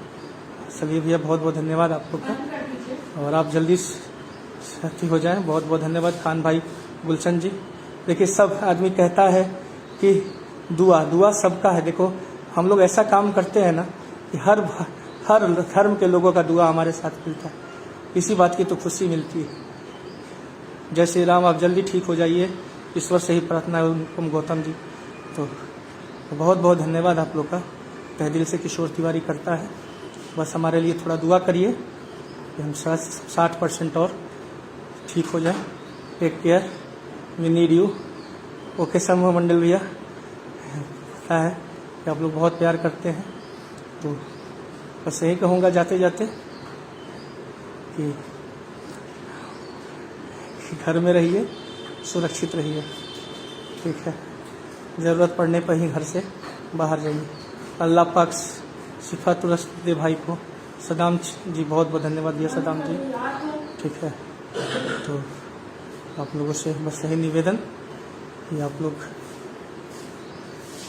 सभी भैया बहुत बहुत धन्यवाद आप लोग का, और आप जल्दी साथी हो जाएं। बहुत बहुत धन्यवाद खान भाई, गुलशन जी। देखिए सब आदमी कहता है कि दुआ सबका है। देखो हम लोग ऐसा काम करते हैं ना कि हर धर्म के लोगों का दुआ हमारे साथ मिलता है, इसी बात की तो खुशी मिलती है। जय श्री राम, आप जल्दी ठीक हो जाइए, ईश्वर से ही प्रार्थना है उनको गौतम जी। तो बहुत बहुत धन्यवाद आप लोग का, तहे दिल से किशोर तिवारी करता है। बस हमारे लिए थोड़ा दुआ करिए कि हम 60% और ठीक हो जाए। Take care, we need you. Okay Shambhu Mandal भैया, क्या है कि आप लोग बहुत प्यार करते हैं, तो बस यही कहूँगा जाते जाते कि घर में रहिए, सुरक्षित रहिए। ठीक है, ज़रूरत पड़ने पर ही घर से बाहर जाइए। अल्लाह पाक शिफा तुरस्त दे भाई को। सदाम जी बहुत बहुत धन्यवाद दिया सदाम जी। ठीक है, तो आप लोगों से बस यही निवेदन कि आप लोग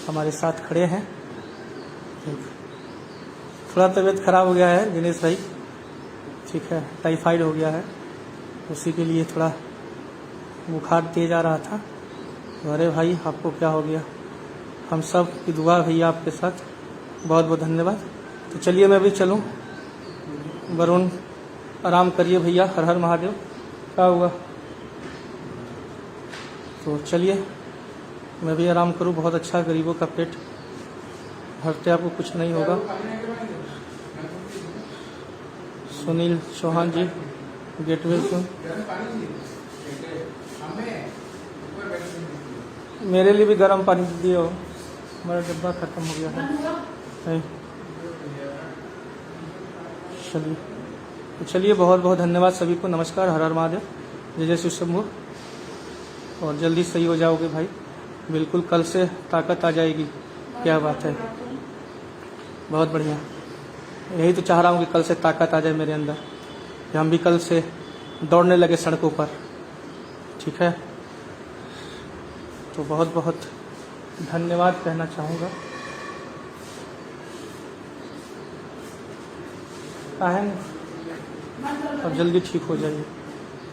हमारे साथ खड़े हैं। थोड़ा तबीयत खराब हो गया है दिनेश भाई, ठीक है, टाइफाइड हो गया है, उसी के लिए थोड़ा बुखार तेज आ रहा था। तो अरे भाई आपको क्या हो गया, हम सब की दुआ भैया आपके साथ। बहुत बहुत धन्यवाद। तो चलिए मैं भी चलूँ। वरुण आराम करिए भैया, हर हर महादेव। क्या हुआ, तो चलिए मैं भी आराम करूँ। बहुत अच्छा, गरीबों का पेट भरते आपको कुछ नहीं होगा। सुनील चौहान जी, गेटवे सुन, मेरे लिए भी गर्म पानी दिए हो, मेरा डब्बा खत्म हो गया है। चलिए बहुत बहुत धन्यवाद सभी को। नमस्कार, हर हर महादेव, जय जय शिव शंभू। और जल्दी सही हो जाओगे भाई, बिल्कुल कल से ताकत आ जाएगी। क्या बात है, बहुत बढ़िया। यही तो चाह रहा हूँ कि कल से ताकत आ जाए मेरे अंदर, कि हम भी कल से दौड़ने लगे सड़कों पर। ठीक है, तो बहुत बहुत धन्यवाद कहना चाहूँगा। अब जल्दी ठीक हो जाइए।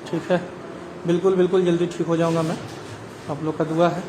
ठीक है, बिल्कुल बिल्कुल जल्दी ठीक हो जाऊँगा मैं, आप लोग का दुआ है।